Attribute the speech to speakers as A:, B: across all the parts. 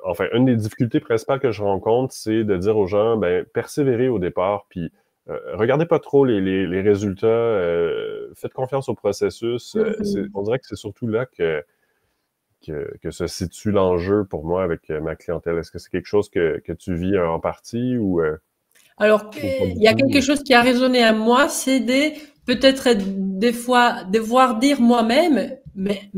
A: enfin, une des difficultés principales que je rencontre, c'est de dire aux gens, ben, persévérez au départ, puis regardez pas trop les résultats, faites confiance au processus. On dirait que c'est surtout là que se situe l'enjeu pour moi avec ma clientèle. Est-ce que c'est quelque chose que tu vis en partie
B: Alors,
A: ou pas du
B: il y a quelque
A: tout?
B: chose qui a résonné à moi, c'est peut-être des fois devoir dire moi-même, mais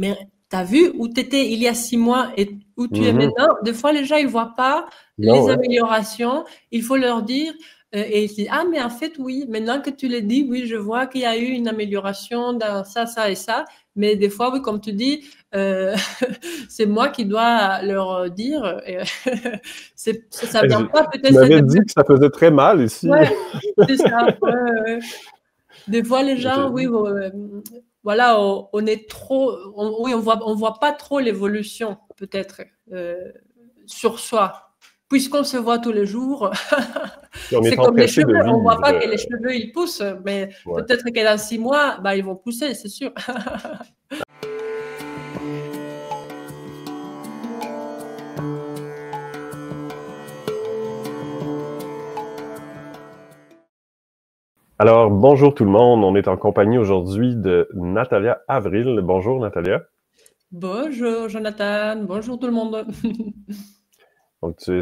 B: t'as vu où t'étais il y a 6 mois et où tu es
A: Mhm.
B: maintenant? Des fois, les gens, ils voient pas
A: Non,
B: les
A: ouais.
B: améliorations. Il faut leur dire, et ils se disent, ah, mais en fait, oui, maintenant que tu le dis, oui, je vois qu'il y a eu une amélioration dans ça, ça et ça. Mais des fois, oui, comme tu dis, c'est moi qui dois leur dire, ça vient pas
A: Tu
B: peut-être
A: m'avais
B: de.
A: dit que ça faisait très mal ici.
B: Ouais, c'est ça. Ouais, ouais, ouais. Des fois, les gens, oui, voilà, on est trop, oui, on voit pas trop l'évolution, peut-être, sur soi. Puisqu'on se voit tous les jours,
A: Puis on
B: c'est
A: est
B: comme les
A: empressé de
B: cheveux. On voit
A: vivre.
B: pas que les cheveux, ils poussent, mais
A: Ouais.
B: peut-être que dans 6 mois, bah, ils vont pousser, c'est sûr.
A: Alors, bonjour tout le monde. On est en compagnie aujourd'hui de Natalia Avril. Bonjour Natalia.
B: Bonjour, Jonathan. Bonjour tout le monde.
A: Donc, tu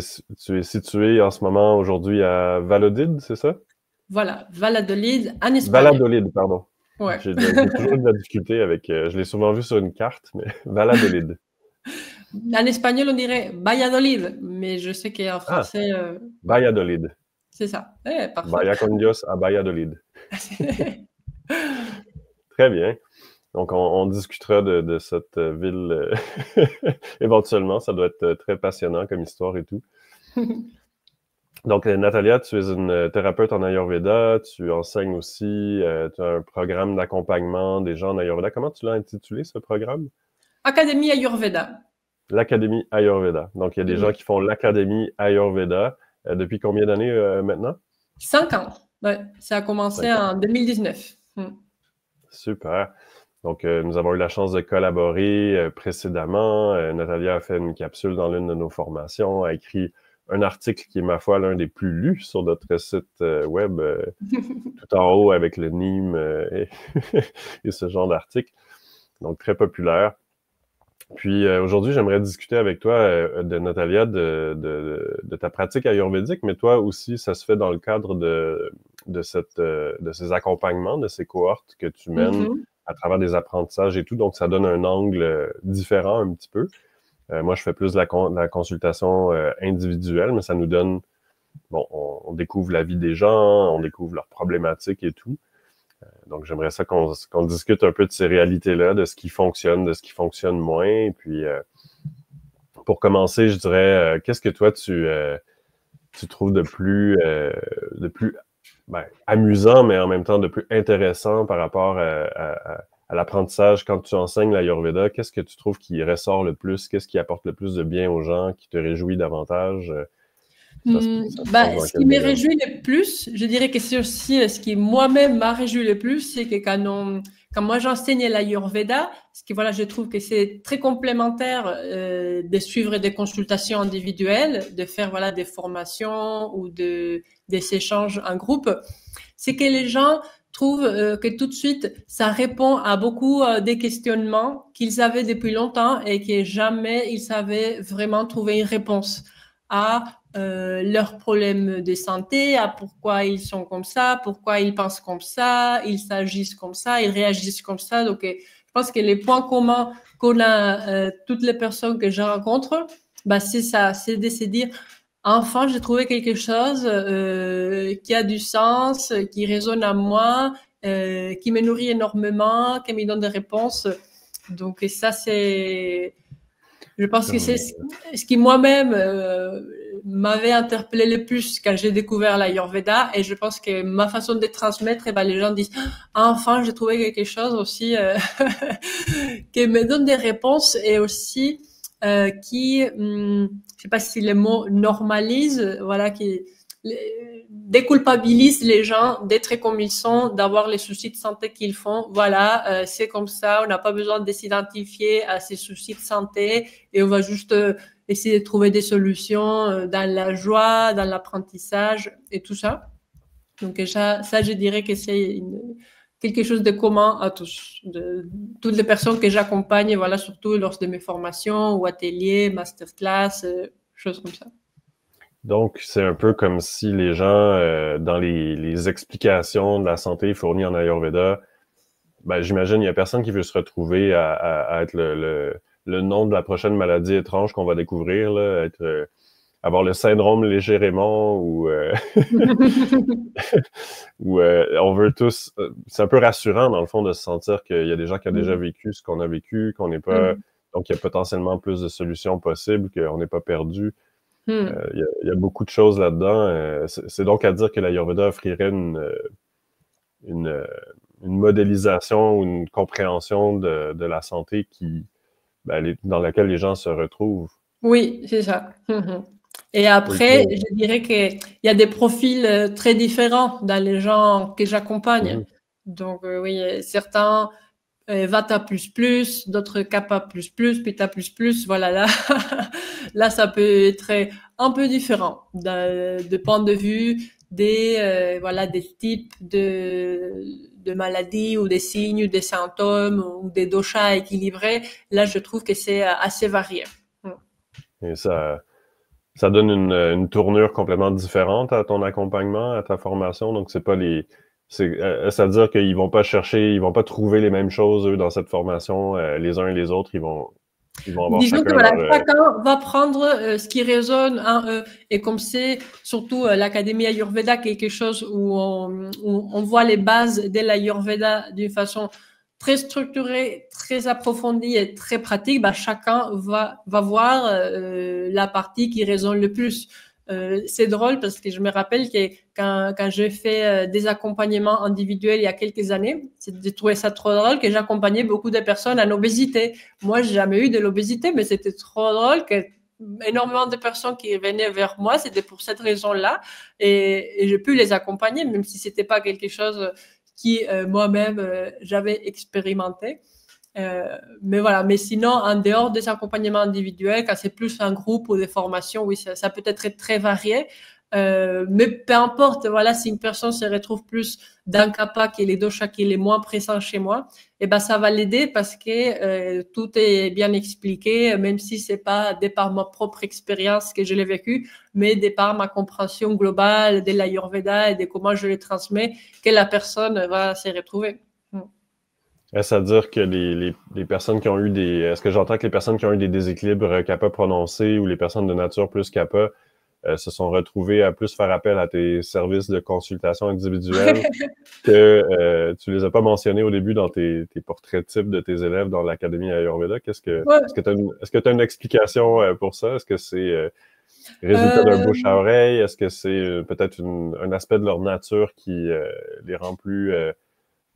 A: es située en ce moment aujourd'hui à Valladolid, c'est ça?
B: Voilà, Valladolid, en Espagne.
A: Valladolid, pardon.
B: Ouais.
A: J'ai toujours eu de la difficulté avec, je l'ai souvent vu sur une carte, mais Valladolid.
B: En espagnol, on dirait Valladolid, mais je sais qu'en
A: Ah,
B: français, ouais,
A: Valladolid.
B: c'est ça. Parfait.
A: Vaya con Dios a Valladolid. Très bien. Donc, on discutera de cette ville éventuellement. Ça doit être très passionnant comme histoire et tout. Donc, Natalia, tu es une thérapeute en Ayurveda. Tu enseignes aussi. Tu as un programme d'accompagnement des gens en Ayurveda. Comment tu l'as intitulé, ce programme?
B: Académie Ayurveda.
A: L'Académie Ayurveda. Donc, il y a des gens
B: Mhm.
A: qui font l'Académie Ayurveda. Depuis combien d'années maintenant?
B: 5 ans. Ouais, ça a commencé
A: 5 ans.
B: en 2019.
A: Super. Donc, nous avons eu la chance de collaborer précédemment. Natalia a fait une capsule dans l'une de nos formations, a écrit un article qui est, ma foi, l'un des plus lus sur notre site web, tout en haut avec le Nîmes et ce genre d'article. Donc, très populaire. Puis aujourd'hui, j'aimerais discuter avec toi, de Natalia, de ta pratique ayurvédique, mais toi aussi, ça se fait dans le cadre de ces accompagnements, de ces cohortes que tu mènes
B: Mhm.
A: à travers des apprentissages et tout. Donc, ça donne un angle différent un petit peu. Moi, je fais plus de la consultation individuelle, mais ça nous donne, bon, on découvre la vie des gens, on découvre leurs problématiques et tout. Donc, j'aimerais ça qu'on discute un peu de ces réalités-là, de ce qui fonctionne, de ce qui fonctionne moins. Et puis, pour commencer, je dirais, qu'est-ce que toi, tu trouves de plus ben, amusant, mais en même temps de plus intéressant par rapport à l'apprentissage quand tu enseignes l'Ayurveda? Qu'est-ce que tu trouves qui ressort le plus? Qu'est-ce qui apporte le plus de bien aux gens, qui te réjouit davantage? Ça se passe dans
B: Ce
A: quel
B: qui me
A: domaine?
B: réjouit le plus, je dirais que c'est aussi ce qui moi-même m'a réjoui le plus, c'est que quand moi j'enseigne l'Ayurveda, parce que voilà, je trouve que c'est très complémentaire de suivre des consultations individuelles, de faire voilà des formations ou des échanges en groupe, c'est que les gens trouvent que tout de suite ça répond à beaucoup des questionnements qu'ils avaient depuis longtemps et que jamais ils savaient vraiment trouver une réponse à leurs problèmes de santé, à pourquoi ils sont comme ça, pourquoi ils pensent comme ça, ils s'agissent comme ça, ils réagissent comme ça. Donc, je pense que les points communs qu'on a toutes les personnes que je rencontre, bah, c'est ça, c'est de se dire, enfin, j'ai trouvé quelque chose qui a du sens, qui résonne à moi, qui me nourrit énormément, qui me donne des réponses. Donc, et ça, je pense que c'est ce qui moi-même m'avait interpellé le plus quand j'ai découvert l'Ayurveda, et je pense que ma façon de transmettre, eh ben, les gens disent ah, enfin j'ai trouvé quelque chose aussi qui me donne des réponses et aussi qui je sais pas si le mot normalise, voilà, qui déculpabilise les gens d'être comme ils sont, d'avoir les soucis de santé qu'ils font. Voilà, c'est comme ça, on n'a pas besoin de s'identifier à ces soucis de santé et on va juste essayer de trouver des solutions dans la joie, dans l'apprentissage et tout ça. Donc ça, je dirais que c'est quelque chose de commun à tous, de toutes les personnes que j'accompagne, voilà, surtout lors de mes formations ou ateliers, masterclass, choses comme ça.
A: Donc, c'est un peu comme si les gens, dans les explications de la santé fournies en Ayurveda, ben, j'imagine il y a personne qui veut se retrouver à être le nom de la prochaine maladie étrange qu'on va découvrir, là, avoir le syndrome Léger-Raymond ou où on veut tous... c'est un peu rassurant, dans le fond, de se sentir qu'il y a des gens qui ont déjà vécu ce qu'on a vécu, qu'on n'est pas... Donc, il y a potentiellement plus de solutions possibles, qu'on n'est pas perdu. Il y a beaucoup de choses là-dedans. C'est donc à dire que l'Ayurveda offrirait une modélisation ou une compréhension de la santé dans laquelle les gens se retrouvent.
B: Oui, c'est ça. Et après, je dirais qu'il y a des profils très différents dans les gens que j'accompagne. Donc, oui, certains Vata plus, d'autres Kapha plus, Pitta plus. Voilà, là, là, ça peut être un peu différent de point de vue voilà, des types de maladies ou des signes, ou des symptômes ou des doshas équilibrés. Là, je trouve que c'est assez varié.
A: Et ça donne une tournure complètement différente à ton accompagnement, à ta formation. Donc, c'est pas c'est-à-dire qu'ils vont pas chercher, ils vont pas trouver les mêmes choses, eux, dans cette formation, les uns et les autres. Ils vont avoir
B: Disons
A: chacun
B: que voilà,
A: leur...
B: chacun va prendre ce qui résonne en eux. Et comme c'est surtout l'Académie Ayurveda, quelque chose où on voit les bases de l'Ayurveda d'une façon très structurée, très approfondie et très pratique, bah, chacun va voir la partie qui résonne le plus. C'est drôle parce que je me rappelle que quand j'ai fait des accompagnements individuels il y a quelques années, j'ai trouvé ça trop drôle que j'accompagnais beaucoup de personnes en obésité. Moi, j'ai jamais eu de l'obésité, mais c'était trop drôle que énormément de personnes qui venaient vers moi, c'était pour cette raison-là, et j'ai pu les accompagner, même si c'était pas quelque chose qui moi-même j'avais expérimenté. Mais voilà, mais sinon, en dehors des accompagnements individuels, quand c'est plus un groupe ou des formations, oui, ça peut être très varié. Mais peu importe, voilà, si une personne se retrouve plus d'un kapha qui est les doshas qui est moins présent chez moi, et ben ça va l'aider parce que tout est bien expliqué, même si c'est pas de par ma propre expérience que je l'ai vécu, mais de par ma compréhension globale de l'Ayurveda et de comment je le transmets, que la personne va se retrouver.
A: Est-ce à dire que les personnes qui ont eu est-ce que j'entends que les personnes qui ont eu des déséquilibres kapha prononcés ou les personnes de nature plus kapha se sont retrouvées à plus faire appel à tes services de consultation individuelle que tu les as pas mentionnés au début dans tes portraits types de tes élèves dans l'Académie Ayurveda? Est-ce que tu as une explication pour ça? Est-ce que c'est résultat d'un bouche à oreille? Est-ce que c'est peut-être un aspect de leur nature qui les rend plus...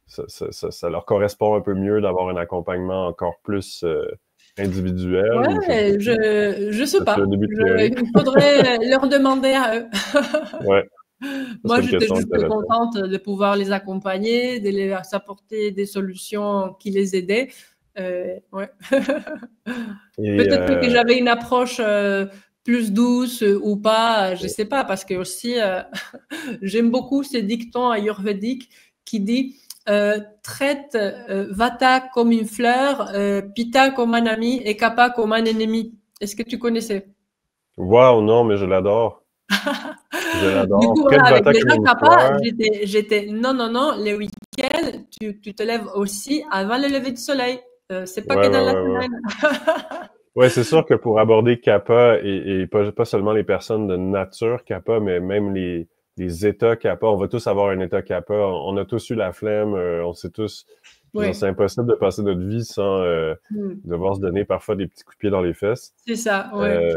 A: ça leur correspond un peu mieux d'avoir un accompagnement encore plus individuel?
B: Ouais, je sais pas. Il faudrait leur demander à eux.
A: Ouais.
B: Moi, j'étais juste contente de pouvoir les accompagner, de les apporter des solutions qui les aidaient. Ouais. Peut-être que j'avais une approche plus douce ou pas, je sais pas, parce que aussi j'aime beaucoup ces dictons ayurvédiques qui dit traite Vata comme une fleur, Pitta comme un ami et Kapha comme un ennemi. Est-ce que tu connaissais?
A: Waouh, non, mais je l'adore. Je l'adore.
B: Du coup, voilà, avec les gens Kapha, j'étais non, les week-ends, tu te lèves aussi avant le lever du soleil. C'est pas que dans la semaine.
A: Ouais, c'est sûr que pour aborder kapha et pas seulement les personnes de nature kapha, mais même les états kapha, on va tous avoir un état kapha. On a tous eu la flemme, on sait tous. C'est impossible de passer notre vie sans devoir se donner parfois des petits coups de pied dans les fesses.
B: C'est ça, ouais.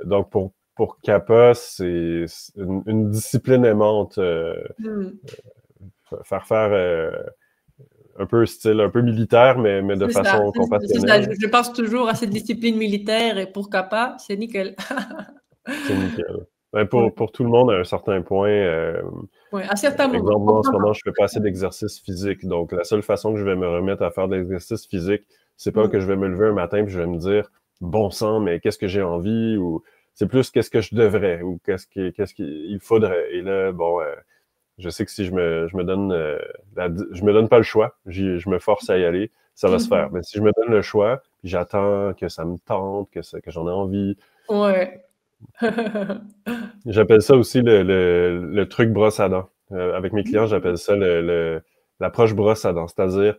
A: Donc pour kapha, c'est une discipline aimante. Faire un peu style, un peu militaire, mais de façon compassionnelle.
B: C'est ça. Je pense toujours à cette discipline militaire et pour Kapha, c'est nickel.
A: C'est nickel. Ben, pour tout le monde, à un certain point,
B: à certains moments.
A: exemple, moi, en ce moment, je fais pas assez d'exercice physique. Donc, la seule façon que je vais me remettre à faire de l'exercice physique, c'est pas que je vais me lever un matin et je vais me dire bon sang, mais qu'est-ce que j'ai envie, ou c'est plus qu'est-ce que je devrais, ou qu'est-ce qu'il faudrait. Et là, bon, je sais que si je me donne, je me donne pas le choix, je me force à y aller, ça va se faire. Mais si je me donne le choix, puis j'attends que ça me tente, que j'en ai envie,
B: Ouais.
A: j'appelle ça aussi le truc brosse à dents. Avec mes clients, j'appelle ça l'approche brosse à dents. C'est-à-dire,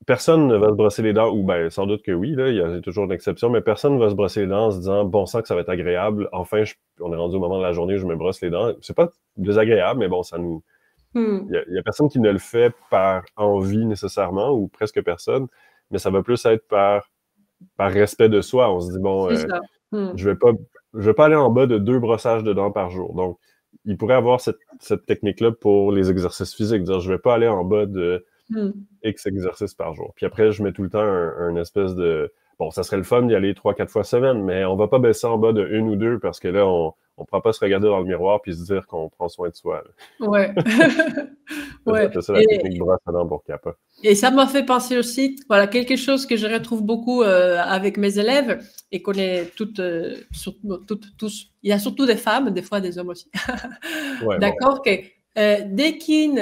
A: personne ne va se brosser les dents, ou ben sans doute que oui, là, il y a toujours une exception, mais personne ne va se brosser les dents en se disant bon sang que ça va être agréable. Enfin, on est rendu au moment de la journée où je me brosse les dents. C'est pas désagréable, mais bon, ça nous.
B: Hmm.
A: Il y a personne qui ne le fait par envie nécessairement, ou presque personne, mais ça va plus être par respect de soi. On se dit bon,
B: C'est ça. Hmm.
A: je vais pas, je vais pas aller en bas de 2 brossages de dents par jour. Donc, il pourrait avoir cette technique-là pour les exercices physiques. Dire, je vais pas aller en bas de
B: Hmm.
A: X exercices par jour. Puis après, je mets tout le temps un espèce de... Bon, ça serait le fun d'y aller 3-4 fois semaine, mais on va pas baisser en bas de 1 ou 2 parce que là, on pourra pas se regarder dans le miroir puis se dire qu'on prend soin de soi.
B: Ouais.
A: C'est
B: Ouais.
A: ça la technique brosse à dents pour Kappa.
B: Et ça m'a fait penser aussi, voilà, quelque chose que je retrouve beaucoup avec mes élèves et qu'on est toutes, tous. Il y a surtout des femmes, des fois des hommes aussi.
A: Ouais, bon.
B: D'accord, que dès qu'une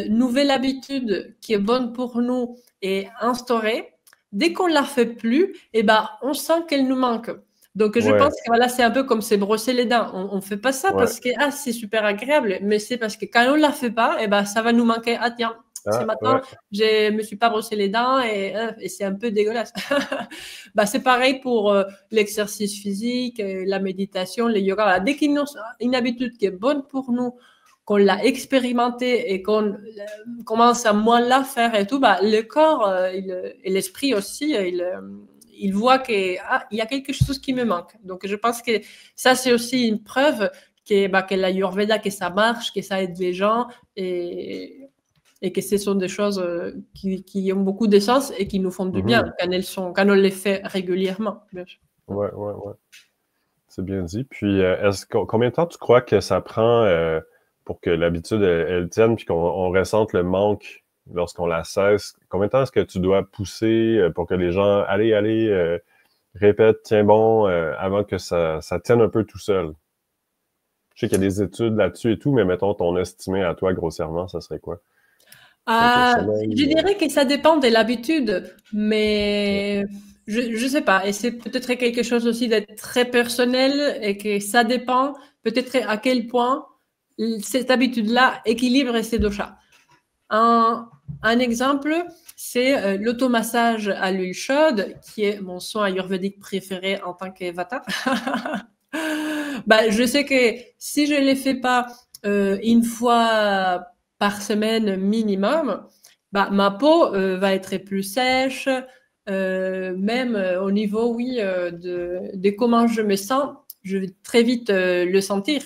B: nouvelle habitude qui est bonne pour nous est instaurée, dès qu'on la fait plus, eh ben, on sent qu'elle nous manque. Donc, je
A: Ouais,
B: pense que voilà, c'est un peu comme c'est brosser les dents. On ne fait pas ça
A: ouais.
B: parce que ah, c'est super agréable, mais c'est parce que quand on ne la fait pas, eh ben, ça va nous manquer. Ah, tiens, ce
A: Ah,
B: matin,
A: ouais.
B: je me suis pas brossé les dents et c'est un peu dégueulasse. Bah, c'est pareil pour l'exercice physique, la méditation, le yoga. Dès qu'il y a une habitude qui est bonne pour nous, qu'on l'a expérimentée et qu'on commence à moins la faire et tout, bah, le corps et l'esprit aussi, il voit qu'il y a quelque chose qui me manque. Donc, je pense que ça, c'est aussi une preuve que l'Ayurveda, que ça marche, que ça aide les gens et que ce sont des choses qui ont beaucoup de sens et qui nous font du bien
A: Mhm.
B: quand on les fait régulièrement. Bien sûr.
A: Ouais, ouais, ouais. C'est bien dit. Puis, combien de temps tu crois que ça prend pour que l'habitude, elle tienne, puis qu'on ressente le manque lorsqu'on la cesse? Combien de temps est-ce que tu dois pousser pour que les gens, allez, répète, tiens bon, avant que ça tienne un peu tout seul? Je sais qu'il y a des études là-dessus et tout, mais mettons ton estimé à toi grossièrement, ça serait quoi? Quelques
B: Je
A: semaines?
B: dirais que ça dépend de l'habitude,
A: Ouais.
B: mais je ne sais pas. Et c'est peut-être quelque chose aussi d'être très personnel et que ça dépend peut-être à quel point cette habitude-là équilibre ces doshas. Un exemple, c'est l'automassage à l'huile chaude, qui est mon soin ayurvédique préféré en tant que vata. Bah, je sais que si je ne les fais pas une fois par semaine minimum, bah, ma peau va être plus sèche, même au niveau, oui, de comment je me sens, je vais très vite le sentir.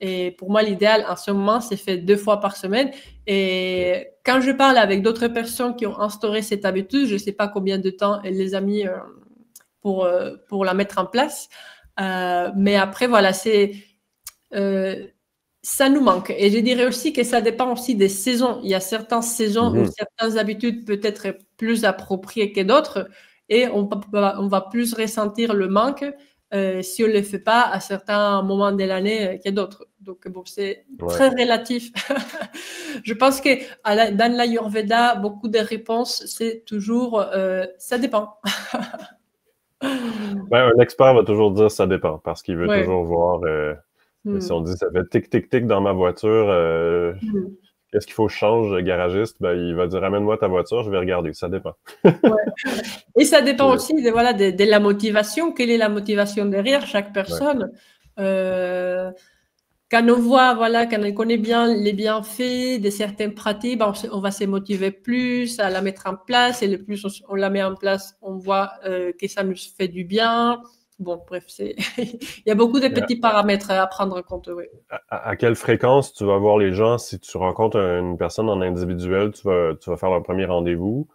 B: Et pour moi, l'idéal en ce moment, c'est fait 2 fois par semaine. Et quand je parle avec d'autres personnes qui ont instauré cette habitude, je ne sais pas combien de temps elle les a mis pour la mettre en place. Mais après, voilà, ça nous manque. Et je dirais aussi que ça dépend aussi des saisons. Il y a certaines saisons où
A: Mhm.
B: certaines habitudes peuvent être plus appropriées que d'autres et on va plus ressentir le manque si on ne le fait pas à certains moments de l'année que d'autres. Donc, bon, c'est
A: Ouais.
B: très relatif. Je pense que dans l'Ayurveda, beaucoup de réponses, c'est toujours ça dépend.
A: Ben, un expert va toujours dire ça dépend, parce qu'il veut
B: Ouais.
A: toujours voir, si on
B: Hmm.
A: dit ça fait tic, tic, tic dans ma voiture,
B: Hmm.
A: qu'est-ce qu'il faut que je change, garagiste? Ben, il va dire, amène-moi ta voiture, je vais regarder, ça dépend.
B: Ouais. Et ça dépend
A: Ouais,
B: aussi voilà, de la motivation. Quelle est la motivation derrière chaque
A: ouais,
B: personne? Euh, Quand on voit, voilà, quand on connaît bien les bienfaits de certaines pratiques, ben on va se motiver plus à la mettre en place. Et le plus on la met en place, on voit que ça nous fait du bien. Bon, bref, il y a beaucoup de
A: mais
B: petits paramètres à prendre en compte. Oui.
A: à quelle fréquence tu vas voir les gens si tu rencontres une personne en individuel, tu vas faire un premier rendez-vous.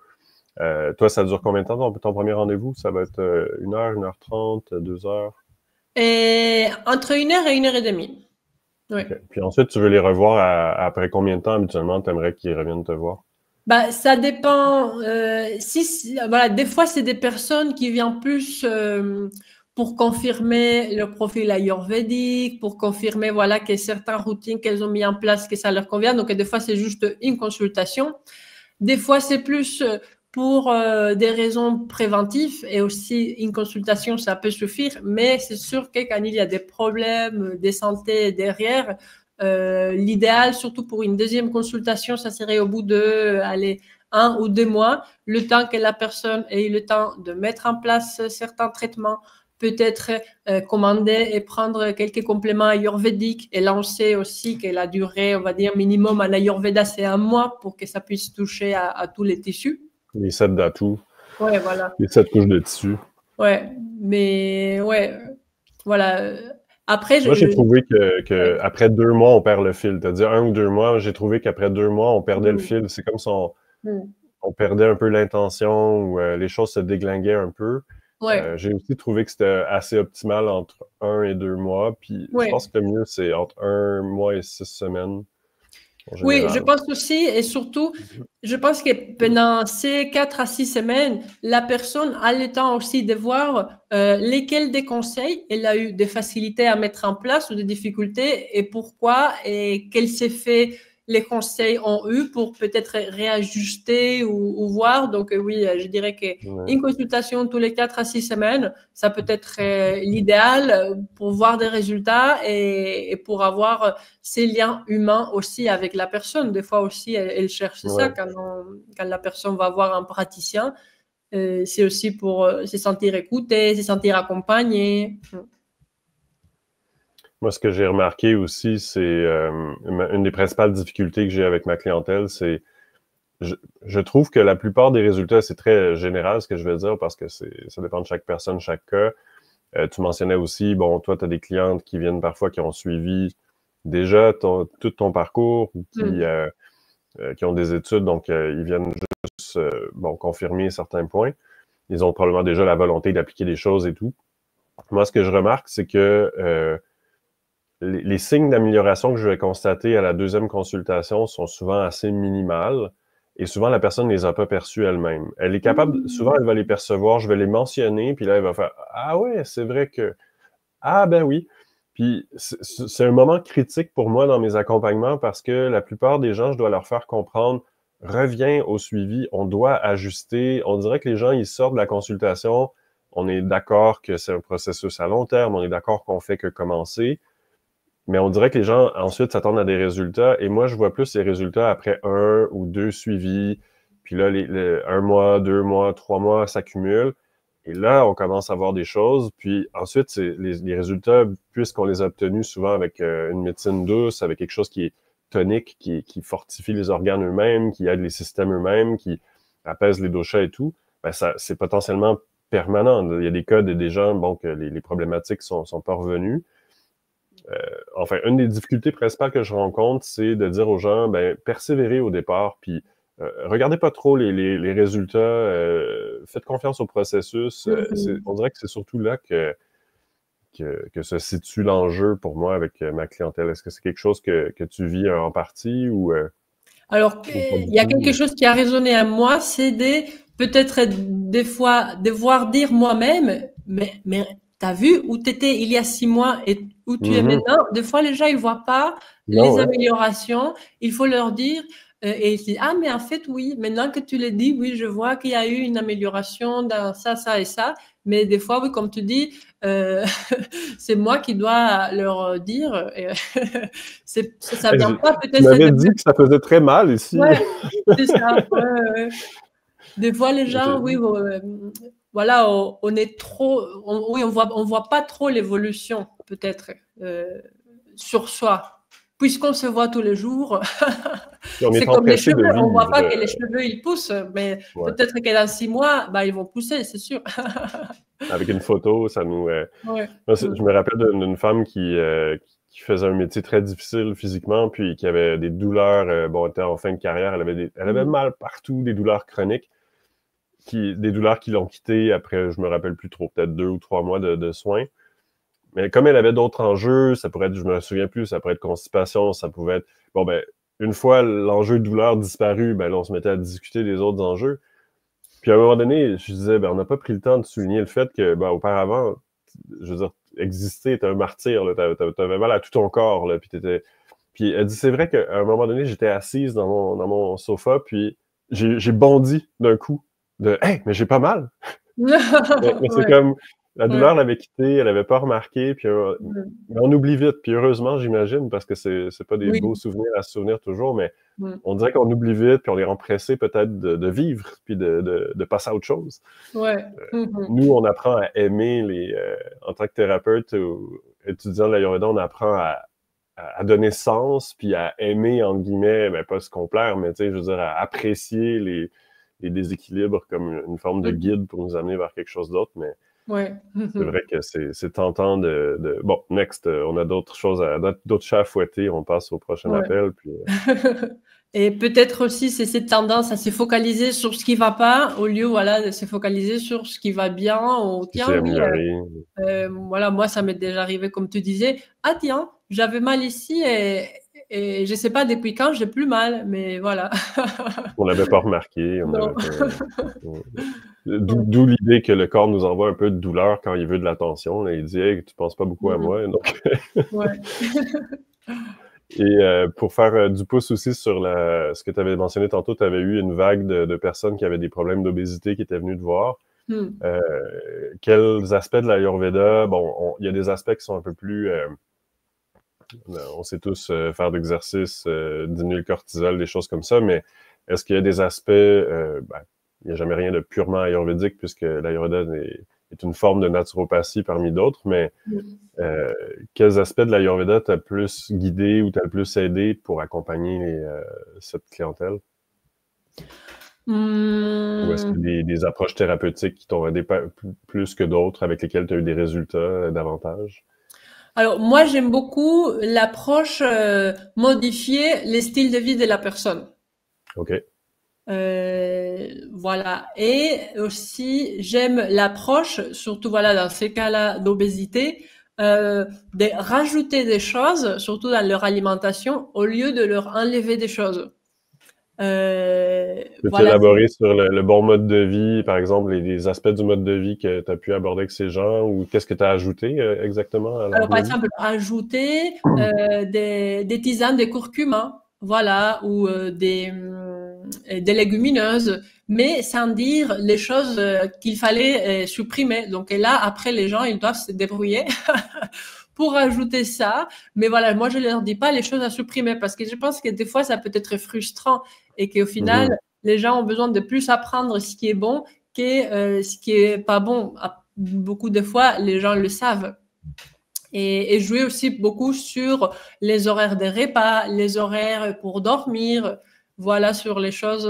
A: Toi, ça dure combien de temps ton premier rendez-vous? Ça va être 1 heure, 1h30, 2 heures?
B: Et entre 1 heure et 1 heure et demie. Oui.
A: OK. Puis ensuite, tu veux les revoir après combien de temps habituellement tu aimerais qu'ils reviennent te voir?
B: Bah, ça dépend. Voilà, des fois, c'est des personnes qui viennent plus pour confirmer leur profil ayurvédique, pour confirmer voilà, que certaines routines qu'elles ont mis en place, que ça leur convient. Donc, des fois, c'est juste une consultation. Des fois, c'est plus pour des raisons préventives et aussi une consultation, ça peut suffire. Mais c'est sûr que quand il y a des problèmes de santé derrière, l'idéal, surtout pour une deuxième consultation, ça serait au bout de, allez, 1 ou 2 mois, le temps que la personne ait eu le temps de mettre en place certains traitements, peut-être commander et prendre quelques compléments ayurvédiques. Et là, on sait aussi que la durée, on va dire minimum en ayurveda, c'est 1 mois pour que ça puisse toucher à tous les tissus.
A: Les 7 d'atouts,
B: Ouais, voilà.
A: les 7 couches de tissu.
B: Ouais, mais ouais, voilà. Après,
A: Moi, j'ai trouvé que
B: ouais.
A: après 2 mois, on perd le fil. C'est-à-dire 1 ou 2 mois, j'ai trouvé qu'après 2 mois, on perdait le
B: Mm,
A: fil. C'est comme si
B: mm.
A: on perdait un peu l'intention ou les choses se déglinguaient un peu.
B: Ouais,
A: J'ai aussi trouvé que c'était assez optimal entre 1 et 2 mois. Puis je
B: ouais.
A: pense que le mieux, c'est entre 1 mois et 6 semaines en
B: Oui, je
A: général.
B: pense aussi, et surtout, je pense que pendant ces 4 à 6 semaines, la personne a le temps aussi de voir lesquels des conseils elle a eu des facilités à mettre en place ou des difficultés et pourquoi et quels effets les conseils ont eu pour peut-être réajuster ou voir. Donc oui, je dirais
A: Ouais.
B: qu'une consultation tous les 4 à 6 semaines, ça peut être l'idéal pour voir des résultats et pour avoir ces liens humains aussi avec la personne. Des fois aussi, elle cherche ça
A: Ouais.
B: quand la personne va voir un praticien. C'est aussi pour se sentir écouté, se sentir accompagné.
A: Moi, ce que j'ai remarqué aussi, c'est une des principales difficultés que j'ai avec ma clientèle, c'est je trouve que la plupart des résultats, c'est très général ce que je veux dire parce que ça dépend de chaque personne, chaque cas. Tu mentionnais aussi, bon, toi, tu as des clientes qui viennent parfois qui ont suivi déjà tout ton parcours ou
B: Mm.
A: qui ont des études, donc ils viennent juste bon, confirmer certains points. Ils ont probablement déjà la volonté d'appliquer des choses et tout. Moi, ce que je remarque, c'est que les signes d'amélioration que je vais constater à la deuxième consultation sont souvent assez minimales et souvent la personne ne les a pas perçues elle-même. Elle est capable, souvent elle va les percevoir, je vais les mentionner, puis là elle va faire ah ouais, c'est vrai que ah ben oui. Puis c'est un moment critique pour moi dans mes accompagnements parce que la plupart des gens, je dois leur faire comprendre reviens au suivi, on doit ajuster. On dirait que les gens ils sortent de la consultation, on est d'accord que c'est un processus à long terme, on est d'accord qu'on fait que commencer. Mais on dirait que les gens, ensuite, s'attendent à des résultats. Et moi, je vois plus les résultats après 1 ou 2 suivis. Puis là, 1 mois, 2 mois, 3 mois s'accumulent. Et là, on commence à voir des choses. Puis ensuite, c'est les résultats, puisqu'on les a obtenus souvent avec une médecine douce, avec quelque chose qui est tonique, qui fortifie les organes eux-mêmes, qui aide les systèmes eux-mêmes, qui apaise les doshas et tout, ben ça, c'est potentiellement permanent. Il y a des cas des gens, bon, que les problématiques sont pas revenues. Enfin, une des difficultés principales que je rencontre, c'est de dire aux gens, ben, persévérez au départ, puis regardez pas trop les résultats, faites confiance au processus. On dirait que c'est surtout là que se situe l'enjeu pour moi avec ma clientèle. Est-ce que c'est quelque chose que tu vis en partie
B: Alors,
A: ou pas
B: il
A: du
B: y a quelque
A: tout?
B: chose qui a résonné à moi, c'est peut-être des fois devoir dire moi-même, mais t'as vu où t'étais il y a 6 mois et où tu es
A: Mhm.
B: maintenant? Des fois, les gens ils voient pas les
A: Non, hein?
B: améliorations. Il faut leur dire et ils disent, ah mais en fait oui, maintenant que tu le dis, oui, je vois qu'il y a eu une amélioration dans ça, ça et ça. Mais des fois, oui, comme tu dis, euh, c'est moi qui dois leur dire. Ça
A: Hey,
B: vient pas
A: tu
B: peut-être
A: m'avais
B: de
A: dit que ça faisait très mal ici.
B: Ouais, c'est ça. Ouais, ouais, ouais. Des fois, les gens, oui,
A: Ok.
B: voilà, on est trop, oui, on voit pas trop l'évolution, peut-être, sur soi. Puisqu'on se voit tous les jours,
A: Puis on
B: c'est
A: est
B: comme les
A: empressé de
B: cheveux. On voit
A: vivre.
B: pas que les cheveux, ils poussent, mais
A: Ouais.
B: peut-être que dans 6 mois, bah, ils vont pousser, c'est sûr.
A: Avec une photo, ça nous.
B: Ouais.
A: Moi, je
B: Mm.
A: me rappelle d'une femme qui faisait un métier très difficile physiquement, puis qui avait des douleurs. Bon, elle était en fin de carrière, elle avait
B: Mm.
A: mal partout, des douleurs chroniques, des douleurs qui l'ont quittée après, je me rappelle plus trop, peut-être 2 ou 3 mois de soins. Mais comme elle avait d'autres enjeux, ça pourrait être, je me souviens plus, ça pourrait être constipation, ça pouvait être. Bon, ben, une fois l'enjeu douleur disparu, ben là, on se mettait à discuter des autres enjeux. Puis à un moment donné, je disais, ben, on n'a pas pris le temps de souligner le fait que, ben, auparavant, je veux dire, exister était un martyr, là, t'avais mal à tout ton corps, là, puis elle dit, c'est vrai qu'à un moment donné, j'étais assise dans mon sofa, puis j'ai bondi d'un coup, hey, mais j'ai pas mal! Mais c'est
B: Ouais,
A: comme, la
B: ouais.
A: douleur l'avait quitté, elle avait pas remarqué, puis mais on oublie vite, puis heureusement, j'imagine, parce que c'est pas des
B: Oui.
A: beaux souvenirs à se souvenir toujours, mais
B: Mm.
A: on dirait qu'on oublie vite, puis on est empressé peut-être de vivre, puis de passer à autre chose.
B: Ouais. Mhm.
A: Nous, on apprend à aimer en tant que thérapeute ou étudiant de l'Ayurveda, on apprend à donner sens, puis à aimer, entre guillemets, ben, pas se complaire, mais tu sais, je veux dire, à apprécier les déséquilibres comme une forme de guide pour nous amener vers quelque chose d'autre, mais
B: Ouais.
A: c'est vrai que c'est tentant Bon, next, on a d'autres choses, d'autres chats à fouetter, on passe au prochain
B: Ouais.
A: appel, puis...
B: Et peut-être aussi, c'est cette tendance à se focaliser sur ce qui va pas, au lieu, voilà, de se focaliser sur ce qui va bien. Ou,
A: qui s'est
B: tiens, oui,
A: amélioré.
B: voilà, moi, ça m'est déjà arrivé, comme tu disais. Ah, tiens, j'avais mal ici et je sais pas depuis quand j'ai plus mal, mais voilà.
A: On l'avait pas remarqué, on
B: Non.
A: n'avait pas... D'où l'idée que le corps nous envoie un peu de douleur quand il veut de l'attention. Là. Il dit, hey, tu penses pas beaucoup à moi. Donc...
B: Ouais.
A: Et pour faire du pouce aussi sur ce que tu avais mentionné tantôt, tu avais eu une vague de personnes qui avaient des problèmes d'obésité qui étaient venues te voir. Quels aspects de l'Ayurveda? Bon, il y a des aspects qui sont un peu plus... on sait tous faire d'exercice, diminuer le cortisol, des choses comme ça, mais est-ce qu'il y a des aspects... il n'y a jamais rien de purement ayurvédique puisque l'Ayurveda est une forme de naturopathie parmi d'autres, mais quels aspects de l'Ayurveda t'as le plus guidé ou t'as le plus aidé pour accompagner cette clientèle? Ou est-ce qu'il y a des approches thérapeutiques qui t'ont aidé plus que d'autres, avec lesquelles tu as eu des résultats davantage?
B: Alors, moi, j'aime beaucoup l'approche modifier les styles de vie de la personne.
A: OK.
B: Voilà. Et aussi, j'aime l'approche, surtout voilà dans ces cas-là d'obésité, de rajouter des choses, surtout dans leur alimentation, au lieu de leur enlever des choses.
A: Peux-tu
B: Voilà.
A: élaborer sur le bon mode de vie, par exemple, les aspects du mode de vie que tu as pu aborder avec ces gens, ou qu'est-ce que tu as ajouté exactement à leur
B: Alors, par
A: menu?
B: exemple, ajouter des tisanes de curcuma, voilà, ou des légumineuses, mais sans dire les choses qu'il fallait supprimer. Donc et là, après, les gens, ils doivent se débrouiller pour ajouter ça. Mais voilà, moi, je leur dis pas les choses à supprimer parce que je pense que des fois, ça peut être frustrant et qu'au final, les gens ont besoin de plus apprendre ce qui est bon que ce qui est pas bon. Beaucoup de fois, les gens le savent. Et jouer aussi beaucoup sur les horaires des repas, les horaires pour dormir, voilà, sur les choses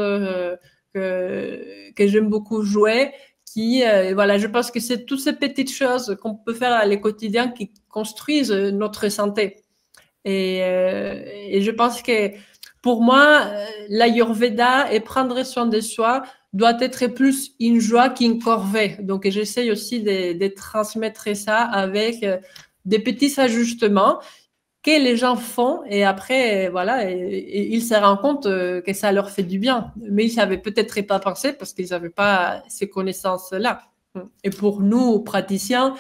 B: que j'aime beaucoup jouer. Voilà, je pense que c'est toutes ces petites choses qu'on peut faire à les quotidiens qui construisent notre santé. Et je pense que pour moi, l'Ayurveda et prendre soin de soi doit être plus une joie qu'une corvée. Donc, j'essaye aussi de transmettre ça avec des petits ajustements que les gens font et après, voilà, et ils se rendent compte que ça leur fait du bien. Mais ils n'avaient peut-être pas pensé parce qu'ils n'avaient pas ces connaissances-là. Et pour nous, praticiens,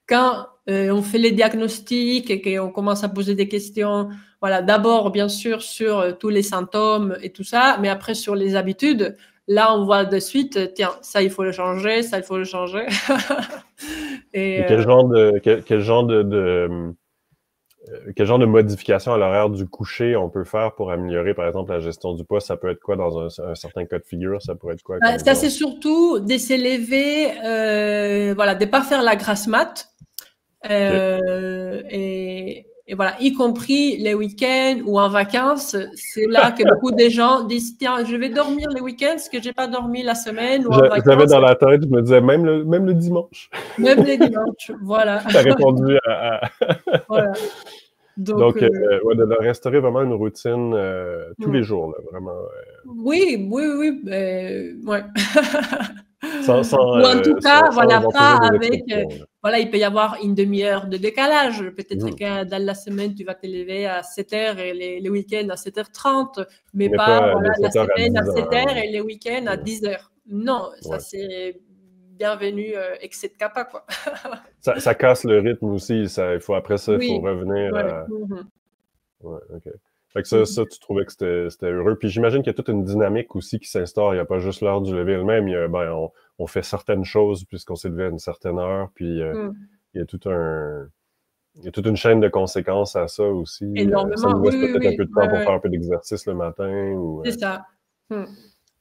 B: quand on fait les diagnostics et qu'on commence à poser des questions, voilà, d'abord, bien sûr, sur tous les symptômes et tout ça, mais après, sur les habitudes, là, on voit de suite, tiens, ça, il faut le changer, ça, il faut le changer.
A: Et quel genre quel genre de modification à l'horaire du coucher on peut faire pour améliorer, par exemple, la gestion du poids? Ça peut être quoi dans un certain cas de figure? Ça pourrait être quoi?
B: Ça, c'est surtout de s'élever, voilà, de ne pas faire la grasse mat. Et voilà, y compris les week-ends ou en vacances, c'est là que beaucoup de gens disent, tiens, je vais dormir les week-ends parce que j'ai pas dormi la semaine ou en vacances.
A: J'avais dans la tête, je me disais, même le dimanche.
B: Même les dimanches, voilà.
A: Tu as répondu à...
B: Voilà. Donc
A: ouais, de restaurer vraiment une routine tous les jours, là, vraiment.
B: Oui, ouais. Ou en tout cas, voilà,
A: sans
B: pas
A: toujours des
B: avec,
A: exceptions.
B: voilà, il peut y avoir une demi-heure de décalage. Peut-être
A: Mhm.
B: que dans la semaine, tu vas te lever à 7h et les week-ends à 7h30, mais
A: Mais
B: pas,
A: pas
B: voilà,
A: de
B: la
A: 7 heures à
B: semaine à
A: 10
B: 7h
A: heures.
B: et les week-ends à
A: Ouais.
B: 10h. Non, ça
A: Ouais.
B: c'est bienvenu, excès de capa, quoi.
A: Ça casse le rythme aussi. Il faut, après ça, il faut
B: Oui,
A: revenir
B: ouais.
A: à...
B: Mhm.
A: Ouais, OK. Fait que
B: Mhm.
A: ça, tu trouvais que c'était heureux. Puis j'imagine qu'il y a toute une dynamique aussi qui s'instaure. Il n'y a pas juste l'heure du lever elle-même. On fait certaines choses puisqu'on s'est levé à une certaine heure. Puis
B: Mhm.
A: il y a il y a toute une chaîne de conséquences à ça aussi. Ça
B: Énormément,
A: nous
B: oui,
A: laisse
B: oui,
A: peut-être un
B: oui.
A: peu de
B: Ouais,
A: temps pour
B: ouais.
A: faire un peu d'exercice le matin.
B: C'est ça. Hmm.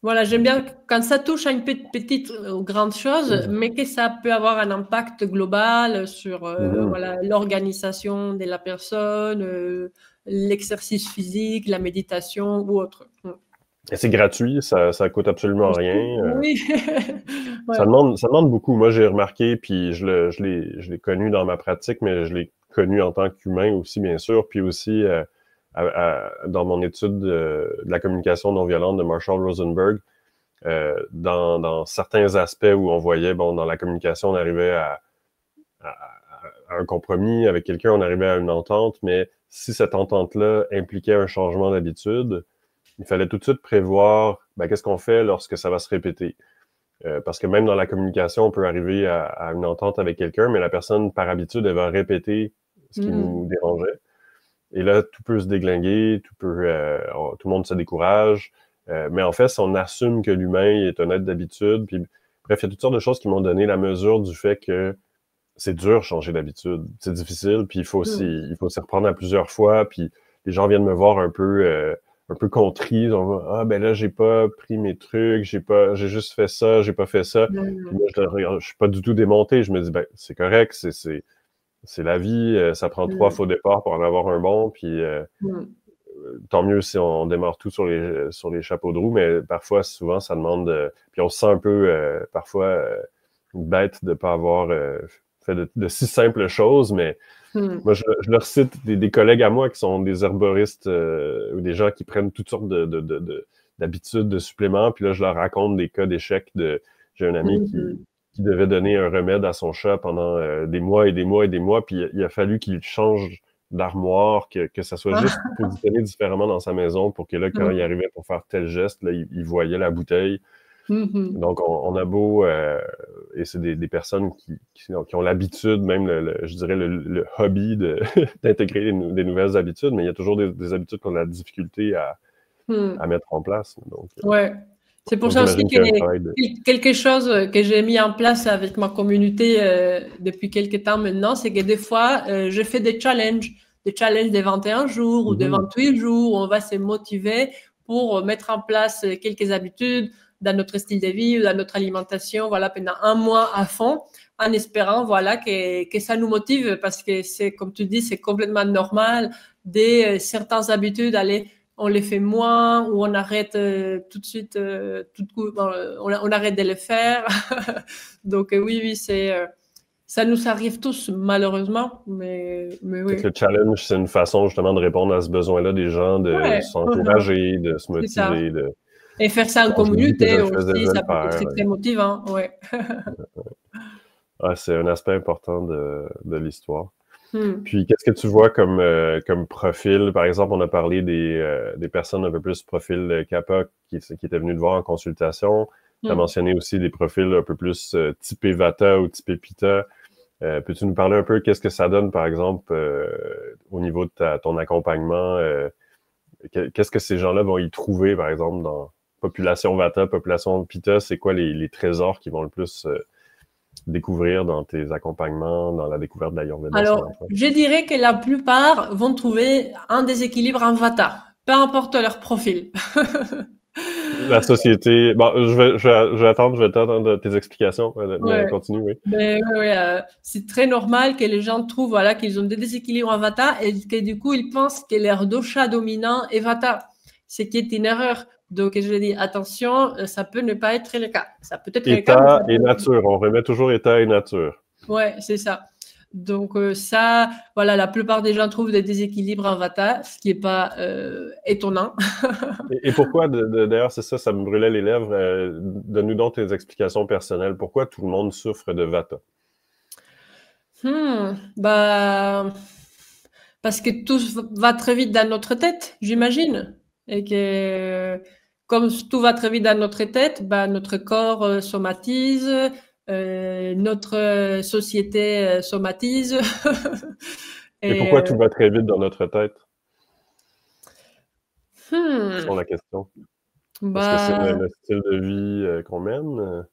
B: Voilà, j'aime bien quand ça touche à une petite ou grande chose, mais que ça peut avoir un impact global sur
A: Mhm.
B: voilà, l'organisation de la personne, l'exercice physique, la méditation ou autre. Hmm.
A: Et c'est gratuit, ça coûte absolument rien.
B: Oui. Ouais.
A: Ça demande beaucoup. Moi, j'ai remarqué, puis je l'ai connu dans ma pratique, mais je l'ai connu en tant qu'humain aussi, bien sûr, puis aussi dans mon étude de la communication non violente de Marshall Rosenberg, dans certains aspects où on voyait, bon, dans la communication, on arrivait à, à un compromis avec quelqu'un, on arrivait à une entente, mais si cette entente-là impliquait un changement d'habitude, il fallait tout de suite prévoir, ben, qu'est-ce qu'on fait lorsque ça va se répéter. Parce que même dans la communication, on peut arriver à une entente avec quelqu'un, mais la personne, par habitude, elle va répéter ce qui nous dérangeait. Et là, tout peut se déglinguer, tout le monde se décourage. Mais en fait, si on assume que l'humain est honnête d'habitude, puis bref, il y a toutes sortes de choses qui m'ont donné la mesure du fait que c'est dur de changer d'habitude. C'est difficile, puis il faut s'y reprendre à plusieurs fois, puis les gens viennent me voir un peu contrit. Ah, ben là, j'ai pas pris mes trucs, j'ai juste fait ça, j'ai pas fait ça. Puis moi, je suis pas du tout démonté. Je me dis, ben, c'est correct, c'est la vie, ça prend 3 faux départs pour en avoir un bon, puis tant mieux si on démarre tout sur les chapeaux de roue, mais parfois, souvent, ça demande, puis on se sent un peu, parfois, bête de pas avoir fait de si simples choses, mais moi, je leur cite des collègues à moi qui sont des herboristes ou des gens qui prennent toutes sortes d'habitudes, de suppléments, puis là, je leur raconte des cas d'échecs j'ai un ami qui devait donner un remède à son chat pendant des mois et des mois et des mois, puis il a fallu qu'il change d'armoire, que ça soit juste positionné différemment dans sa maison pour que là, quand il arrivait pour faire tel geste, là, il voyait la bouteille. Donc, on a beau, et c'est des personnes qui ont l'habitude, même, je dirais, le hobby d'intégrer des nouvelles habitudes, mais il y a toujours des habitudes qu'on a la difficulté à mettre en place. Donc,
B: ouais. C'est pour ça aussi
A: j'imagine qu'il y a un travail
B: quelque chose que j'ai mis en place avec ma communauté depuis quelques temps maintenant, c'est que des fois, je fais des challenges de 21 jours ou de 28 jours où on va se motiver pour mettre en place quelques habitudes dans notre style de vie ou dans notre alimentation, voilà, pendant un mois à fond, en espérant, voilà, que ça nous motive parce que c'est, comme tu dis, c'est complètement normal de certaines habitudes aller on les fait moins ou on arrête tout de suite, on arrête de les faire. Donc oui, ça nous arrive tous malheureusement, mais oui.
A: Peut-être le challenge, c'est une façon justement de répondre à ce besoin-là des gens, de
B: Ouais.
A: s'encourager, de se
B: C'est ça.
A: motiver.
B: Et faire ça en
A: Quand je dis que je
B: communauté
A: le faisais,
B: aussi,
A: je
B: ça
A: le
B: peut être
A: faire.
B: très motivant. Ouais.
A: Ouais, c'est un aspect important de l'histoire.
B: Hmm.
A: Puis, qu'est-ce que tu vois comme profil? Par exemple, on a parlé des personnes un peu plus profil Kappa qui étaient venues te voir en consultation. Tu as mentionné aussi des profils un peu plus typé Vata ou typé Pitta. Peux-tu nous parler un peu qu'est-ce que ça donne, par exemple, au niveau de ton accompagnement? Qu'est-ce que ces gens-là vont y trouver, par exemple, dans population Vata, population Pitta? C'est quoi les trésors qui vont le plus découvrir dans tes accompagnements, dans la découverte de l'Ayurveda?
B: Alors, je dirais que la plupart vont trouver un déséquilibre en Vata, peu importe leur profil.
A: La société. Bon, je vais attendre tes explications, mais
B: Ouais.
A: continue, oui.
B: C'est très normal que les gens trouvent voilà, qu'ils ont des déséquilibres en Vata et que du coup, ils pensent que leur dosha dominant est Vata, ce qui est une erreur. Donc, je dis, attention, ça peut ne pas être le cas. Ça peut être le cas, mais
A: État
B: ça
A: et
B: peut...
A: nature. On remet toujours état et nature.
B: Ouais, c'est ça. Donc ça, voilà, la plupart des gens trouvent des déséquilibres en Vata, ce qui n'est pas étonnant.
A: Et pourquoi, d'ailleurs, c'est ça, ça me brûlait les lèvres. Donne-nous donc tes explications personnelles. Pourquoi tout le monde souffre de Vata?
B: Bah, parce que tout va très vite dans notre tête, j'imagine. Et que comme tout va très vite dans notre tête, bah, notre corps somatise, notre société somatise.
A: Et pourquoi tout va très vite dans notre tête? C'est la question. Est-ce que c'est
B: Bah,
A: le style de vie qu'on mène?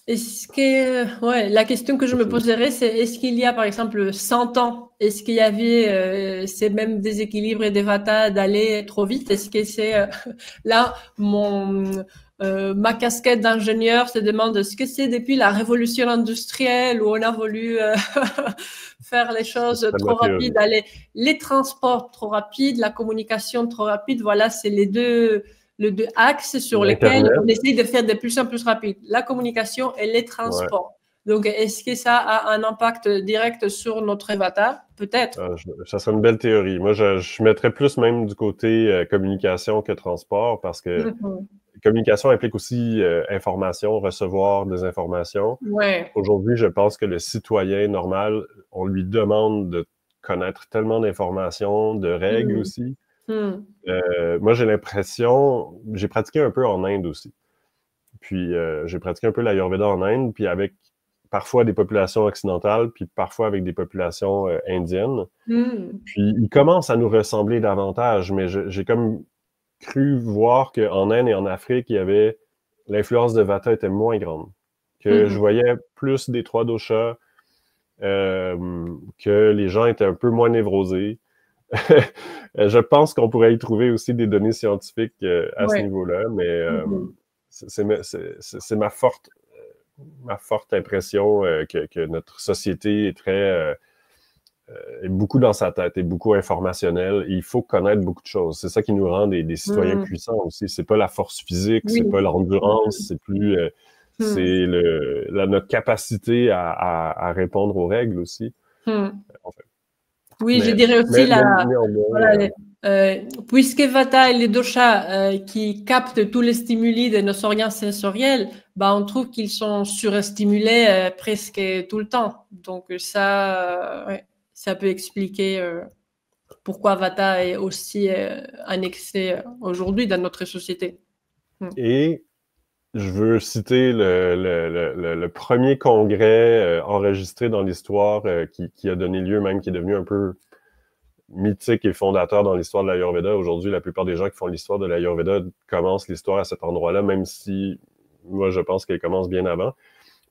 B: est-ce que, ouais, la question que je me poserais, c'est est-ce qu'il y a, par exemple, 100 ans, est-ce qu'il y avait ces mêmes déséquilibres et des vatas d'aller trop vite? Est-ce que c'est là, ma casquette d'ingénieur se demande ce que c'est depuis la révolution industrielle où on a voulu faire les choses trop rapides, aller les transports trop rapides, la communication trop rapide. Voilà, c'est les deux axes sur lesquels on essaye de faire de plus en plus rapide, la communication et les transports. Ouais. Donc, est-ce que ça a un impact direct sur notre avatar? Peut-être.
A: Ça serait une belle théorie. Moi, je mettrais plus même du côté communication que transport parce que communication implique aussi information, recevoir des informations.
B: Ouais.
A: Aujourd'hui, je pense que le citoyen normal, on lui demande de connaître tellement d'informations, de règles aussi. Moi, j'ai l'impression, j'ai pratiqué un peu en Inde aussi. Puis, j'ai pratiqué un peu l'Ayurveda en Inde, puis avec parfois des populations occidentales, puis parfois avec des populations indiennes. Puis, ils commencent à nous ressembler davantage, mais j'ai comme cru voir qu'en Inde et en Afrique, il y avait l'influence de Vata était moins grande. Que je voyais plus des trois doshas, que les gens étaient un peu moins névrosés. Je pense qu'on pourrait y trouver aussi des données scientifiques à ce niveau-là, mais c'est ma forte impression que notre société est est beaucoup dans sa tête, est beaucoup informationnelle. Et il faut connaître beaucoup de choses. C'est ça qui nous rend des citoyens puissants aussi. C'est pas la force physique, c'est pas l'endurance, c'est plus c'est notre capacité à répondre aux règles aussi. En fait.
B: Oui, je dirais aussi puisque Vata et les doshas qui captent tous les stimuli de nos organes sensoriels, bah, on trouve qu'ils sont surstimulés presque tout le temps. Donc ça, ça peut expliquer pourquoi Vata est aussi en excès aujourd'hui dans notre société.
A: Et je veux citer le premier congrès enregistré dans l'histoire qui a donné lieu, même qui est devenu un peu mythique et fondateur dans l'histoire de l'Ayurveda. Aujourd'hui, la plupart des gens qui font l'histoire de l'Ayurveda commencent l'histoire à cet endroit-là, même si moi, je pense qu'elle commence bien avant.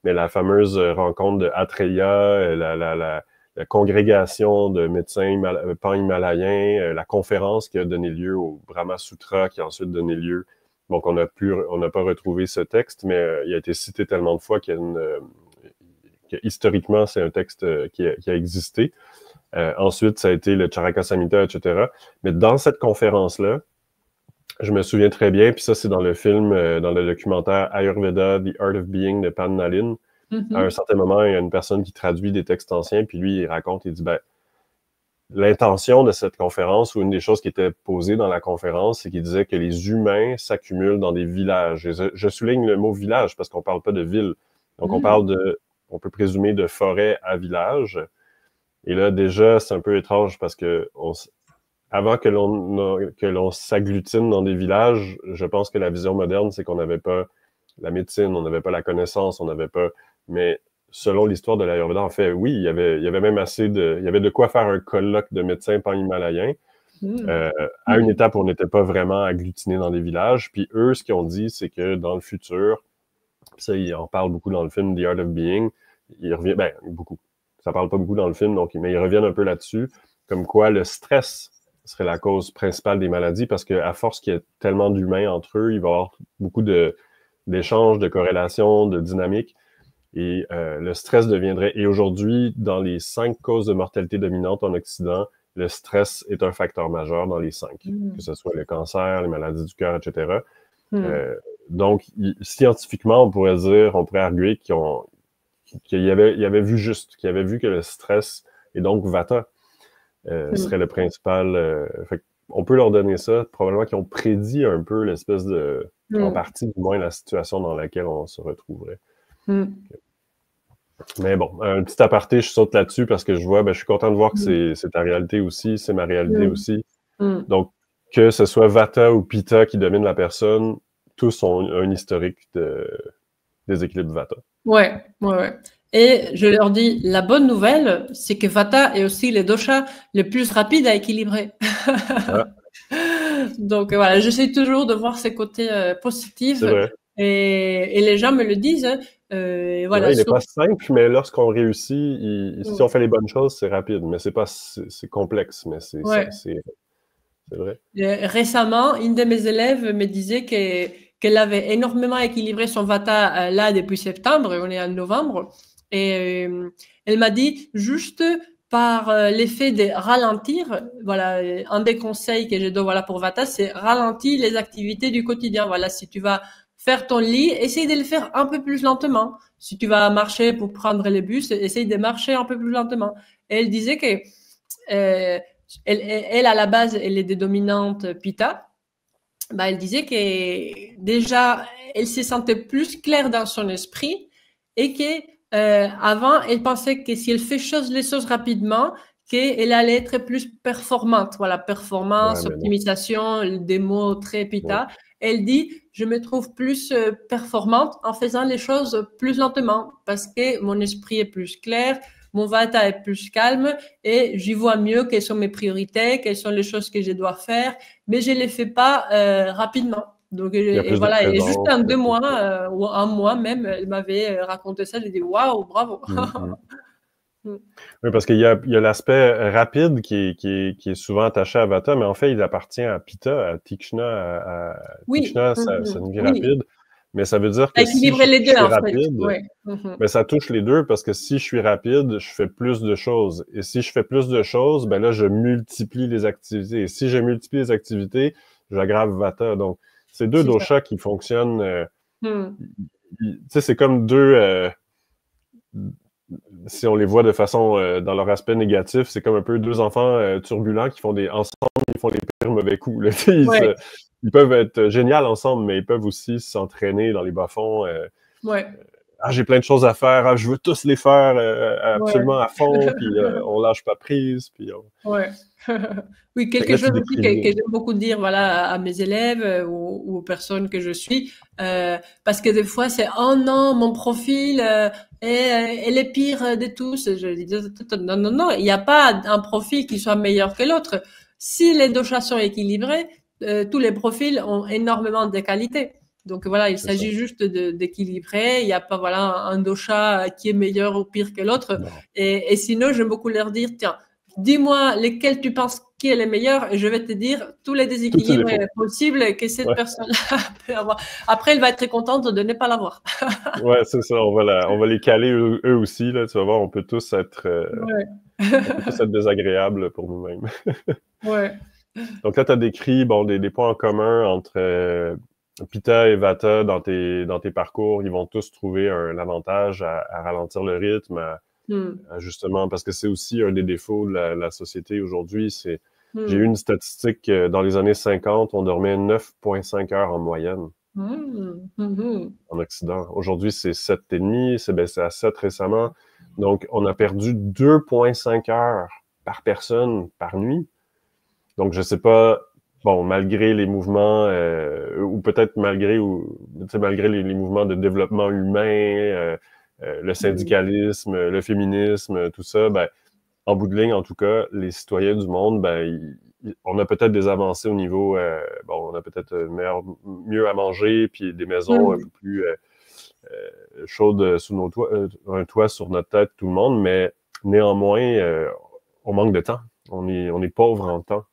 A: Mais la fameuse rencontre de Atreya, la congrégation de médecins pan-himalayens, la conférence qui a donné lieu au Brahma Sutra, qui a ensuite donné lieu. Donc, on n'a pas retrouvé ce texte, mais il a été cité tellement de fois que historiquement, c'est un texte qui a existé. Ensuite, ça a été le Charaka Samhita, etc. Mais dans cette conférence-là, je me souviens très bien, puis ça, c'est dans le film, dans le documentaire Ayurveda, The Art of Being de Pan Nalin. À un certain moment, il y a une personne qui traduit des textes anciens, puis lui, il raconte, il dit, ben, l'intention de cette conférence, ou une des choses qui était posée dans la conférence, c'est qu'il disait que les humains s'accumulent dans des villages. Et je souligne le mot village parce qu'on parle pas de ville. Donc, on peut présumer de forêt à village. Et là, déjà, c'est un peu étrange parce que avant que l'on s'agglutine dans des villages, je pense que la vision moderne, c'est qu'on n'avait pas la médecine, on n'avait pas la connaissance, on n'avait pas... Mais selon l'histoire de l'Ayurveda, en fait, oui, il y avait même il y avait de quoi faire un colloque de médecins pan-himalayens à une étape où on n'était pas vraiment agglutinés dans des villages. Puis eux, ce qu'ils ont dit, c'est que dans le futur, ça, ils en parlent beaucoup dans le film The Art of Being, ils reviennent, ben, beaucoup. Ça parle pas beaucoup dans le film, donc, mais ils reviennent un peu là-dessus, comme quoi le stress serait la cause principale des maladies, parce qu'à force qu'il y ait tellement d'humains entre eux, il va y avoir beaucoup d'échanges, de corrélations, de dynamiques, et le stress deviendrait... Et aujourd'hui, dans les 5 causes de mortalité dominantes en Occident, le stress est un facteur majeur dans les 5, que ce soit le cancer, les maladies du cœur, etc. Donc, scientifiquement, on pourrait arguer qu'il avait vu juste, qu'il avait vu que le stress et donc Vata serait le principal. On peut leur donner ça, probablement qu'ils ont prédit un peu l'espèce de, en partie du moins, la situation dans laquelle on se retrouverait. Mais bon, un petit aparté, je saute là-dessus parce que je vois, je suis content de voir que c'est ta réalité aussi, c'est ma réalité aussi. Donc, que ce soit Vata ou Pitta qui domine la personne, tous ont un historique de déséquilibre Vata.
B: Ouais. Et je leur dis, la bonne nouvelle, c'est que Vata est aussi le dosha le plus rapide à équilibrer. Donc voilà, j'essaie toujours de voir ces côtés positifs.
A: C'est vrai.
B: Et les gens me le disent. Voilà,
A: il n'est pas simple, mais lorsqu'on réussit, si on fait les bonnes choses, c'est rapide. Mais c'est complexe, mais c'est vrai.
B: Récemment, une de mes élèves me disait qu'elle avait énormément équilibré son Vata là depuis septembre, on est en novembre, et elle m'a dit juste par l'effet de ralentir, voilà, un des conseils que je donne pour Vata, c'est ralentir les activités du quotidien. Voilà, si tu vas faire ton lit, essaye de le faire un peu plus lentement. Si tu vas marcher pour prendre le bus, essaye de marcher un peu plus lentement. Et elle disait que elle, à la base, elle est des dominantes Pitta. Elle disait que déjà, elle se sentait plus claire dans son esprit et que avant, elle pensait que si elle fait les choses rapidement, qu'elle allait être plus performante. Voilà, performance, optimisation, des mots très Pitta. Elle dit, je me trouve plus performante en faisant les choses plus lentement parce que mon esprit est plus clair, mon Vata est plus calme et j'y vois mieux quelles sont mes priorités, quelles sont les choses que je dois faire, mais je les fais pas rapidement. Donc, et voilà, et juste en 2 mois ou un mois même, elle m'avait raconté ça, j'ai dit waouh, bravo.
A: Oui, parce qu'il y a l'aspect rapide qui est souvent attaché à Vata, mais en fait, il appartient à Pitta, à Tikshna. Tikshna, ça devient rapide. Mais ça veut dire que si je suis rapide, ça touche les deux parce que si je suis rapide, je fais plus de choses. Et si je fais plus de choses, là, je multiplie les activités. Et si je multiplie les activités, j'aggrave Vata. Donc, c'est deux doshas qui fonctionnent. Tu sais, c'est comme deux... si on les voit de façon dans leur aspect négatif, c'est comme un peu deux enfants turbulents qui font ensemble, ils font les pires mauvais coups. Là. Ils peuvent être géniaux ensemble, mais ils peuvent aussi s'entraîner dans les bas-fonds. J'ai plein de choses à faire, je veux tous les faire absolument à fond, puis on lâche pas prise. Puis
B: oui, quelque chose aussi que j'aime beaucoup dire à mes élèves ou aux personnes que je suis, parce que des fois c'est « Oh non, mon profil est le pire de tous ». Je dis « Non, il n'y a pas un profil qui soit meilleur que l'autre. Si les doshas sont équilibrés, tous les profils ont énormément de qualités. » Donc voilà, il s'agit juste d'équilibrer. Il n'y a pas un dosha qui est meilleur ou pire que l'autre. Et sinon, j'aime beaucoup leur dire, tiens, dis-moi lesquels tu penses qui est le meilleur et je vais te dire tous les déséquilibres possibles que cette personne-là peut avoir. Après, elle va être très contente de ne pas l'avoir.
A: Ouais, c'est ça. On va les caler eux aussi. Là, tu vas voir, on peut tous être désagréables pour nous-mêmes. Donc là, tu as décrit des points en commun entre Pitta et Vata dans tes parcours. Ils vont tous trouver un avantage à ralentir le rythme, justement, parce que c'est aussi un des défauts de la société aujourd'hui. J'ai eu une statistique dans les années 50, on dormait 9,5 heures en moyenne en Occident. Aujourd'hui, c'est 7,5, c'est baissé à 7 récemment. Donc, on a perdu 2,5 heures par personne par nuit. Donc, je sais pas, malgré les mouvements, ou peut-être malgré les mouvements de développement humain, le syndicalisme, le féminisme, tout ça, en bout de ligne, en tout cas, les citoyens du monde, on a peut-être des avancées au niveau, on a peut-être mieux à manger, puis des maisons un peu plus chaudes sous nos toits, un toit sur notre tête, tout le monde, mais néanmoins, on manque de temps. On est pauvre en temps.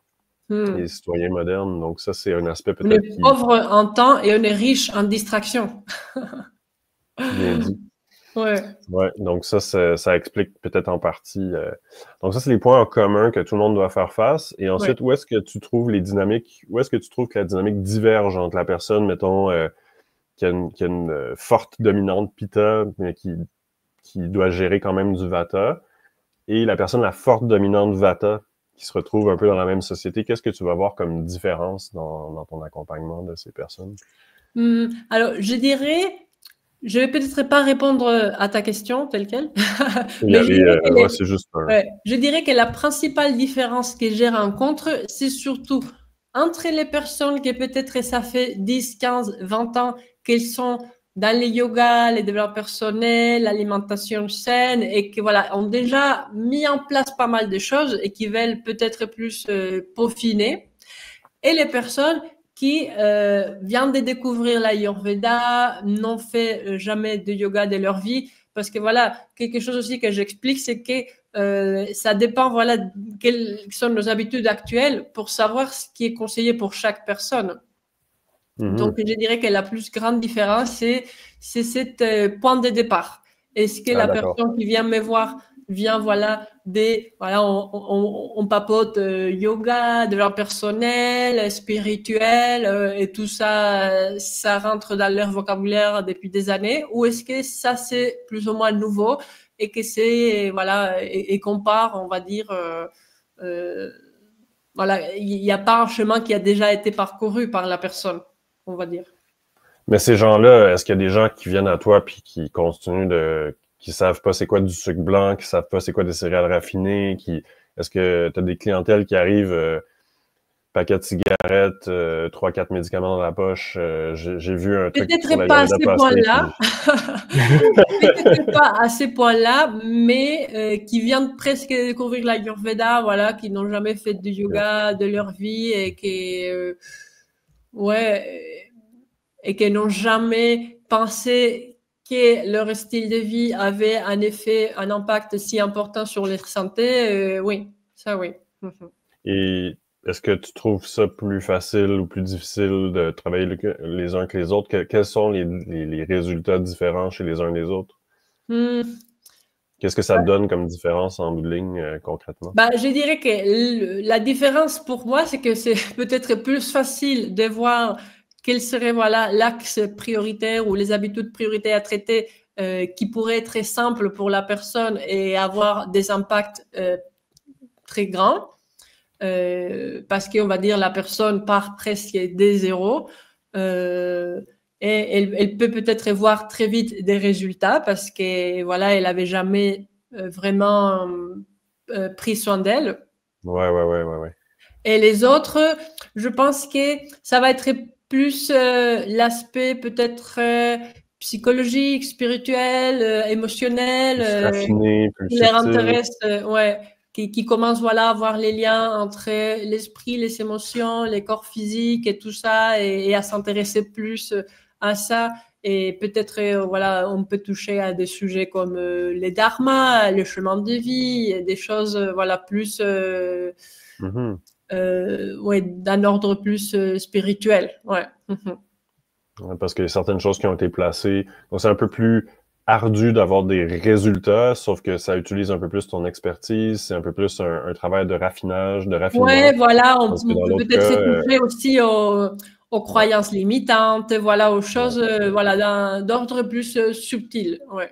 A: Les citoyens modernes, donc ça, c'est un aspect peut-être.
B: On est pauvre en temps et on est riche en distraction.
A: Bien dit.
B: Ouais,
A: donc ça explique peut-être en partie. Donc ça, c'est les points en commun que tout le monde doit faire face. Et ensuite, où est-ce que tu trouves les dynamiques, où est-ce que tu trouves que la dynamique diverge entre la personne, mettons, qui a une forte dominante Pitta, mais qui qui doit gérer quand même du Vata, et la personne, la forte dominante Vata, qui se retrouve un peu dans la même société, qu'est-ce que tu vas voir comme différence dans ton accompagnement de ces personnes?
B: Alors, je vais peut-être pas répondre à ta question telle quelle, mais
A: Ouais, c'est juste
B: je dirais que la principale différence que je rencontre, c'est surtout entre les personnes qui peut-être ça fait 10, 15, 20 ans qu'elles sont dans le yoga, les développements personnels, l'alimentation saine et qui voilà, ont déjà mis en place pas mal de choses et qui veulent peut-être plus peaufiner. Et les personnes qui viennent de découvrir l'Ayurveda, n'ont fait jamais de yoga de leur vie, parce que voilà, quelque chose aussi que j'explique, c'est que ça dépend, voilà, quelles sont nos habitudes actuelles pour savoir ce qui est conseillé pour chaque personne. Donc, je dirais que la plus grande différence, c'est cet point de départ. Est-ce que la personne qui vient me voir vient, voilà, voilà, on papote yoga, développement personnel, spirituel, et tout ça, ça rentre dans leur vocabulaire depuis des années, ou est-ce que ça, c'est plus ou moins nouveau et que c'est, voilà, et qu'on part, on va dire, voilà, il n'y a pas un chemin qui a déjà été parcouru par la personne, on va dire.
A: Mais ces gens-là, est-ce qu'il y a des gens qui viennent à toi puis qui continuent qui savent pas c'est quoi du sucre blanc, qui savent pas c'est quoi des céréales raffinées, est-ce que tu as des clientèles qui arrivent, paquet de cigarettes, 3-4 médicaments dans la poche, j'ai vu un truc sur
B: Peut-être
A: la
B: pas à
A: Yolanda
B: ces
A: passer.
B: points-là, peut-être pas à ces points-là, mais qui viennent presque découvrir la Ayurveda, voilà, qui n'ont jamais fait de yoga de leur vie et qui, ouais, et qui n'ont jamais pensé que leur style de vie avait un effet, un impact si important sur leur santé. Oui, ça oui.
A: Et est-ce que tu trouves ça plus facile ou plus difficile de travailler les uns que les autres? Quels sont les résultats différents chez les uns et les autres? Qu'est-ce que ça donne comme différence en bout de ligne concrètement?
B: Je dirais que la différence pour moi, c'est que c'est peut-être plus facile de voir quel serait voilà l'axe prioritaire ou les habitudes prioritaires à traiter qui pourraient être très simples pour la personne et avoir des impacts très grands. Parce qu'on va dire la personne part presque des zéros et elle peut peut-être voir très vite des résultats parce que voilà, elle avait jamais vraiment pris soin d'elle.
A: Ouais.
B: Et les autres, je pense que ça va être plus l'aspect peut-être psychologique, spirituel, émotionnel,
A: Plus raffiné, plus
B: qui leur
A: subtil.
B: intéresse, ouais, qui commence voilà à voir les liens entre l'esprit, les émotions, les corps physiques et tout ça, et à s'intéresser plus à ça. Et peut-être voilà, on peut toucher à des sujets comme les dharmas, le chemin de vie, des choses voilà plus ouais, d'un ordre plus spirituel. Ouais.
A: Parce qu'il y a certaines choses qui ont été placées. Donc, c'est un peu plus ardu d'avoir des résultats, sauf que ça utilise un peu plus ton expertise, c'est un peu plus un travail de raffinage, de raffinement.
B: Ouais, voilà, on peut
A: peut-être
B: toucher aussi aux croyances limitantes, voilà, aux choses voilà, d'ordre plus subtil. Ouais.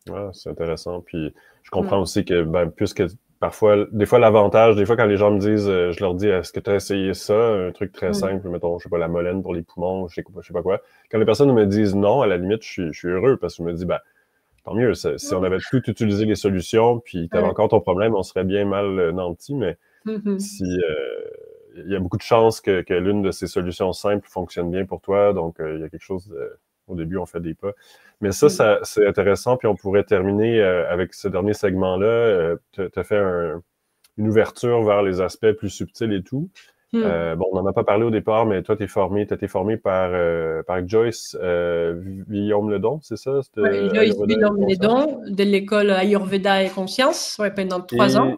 A: Ouais, c'est intéressant. Puis je comprends aussi que puisque parfois, des fois l'avantage, des fois quand les gens me disent, je leur dis, est-ce que tu as essayé ça? Un truc très simple, mettons, je sais pas, la molène pour les poumons, je sais pas quoi. Quand les personnes me disent non, à la limite, je suis heureux parce que je me dis, tant mieux, si on avait tout utilisé les solutions, puis tu avais encore ton problème, on serait bien mal nanti, mais si il y a beaucoup de chances que l'une de ces solutions simples fonctionne bien pour toi, donc il y a quelque chose au début, on fait des pas. Mais ça c'est intéressant, puis on pourrait terminer avec ce dernier segment-là. Tu as fait une ouverture vers les aspects plus subtils et tout. Bon, on n'en a pas parlé au départ, mais toi, tu as été formé par Joyce Guillaume-Ledon, c'est ça?
B: Joyce Guillaume-Ledon de l'école Ayurveda et Conscience, pendant 3 ans.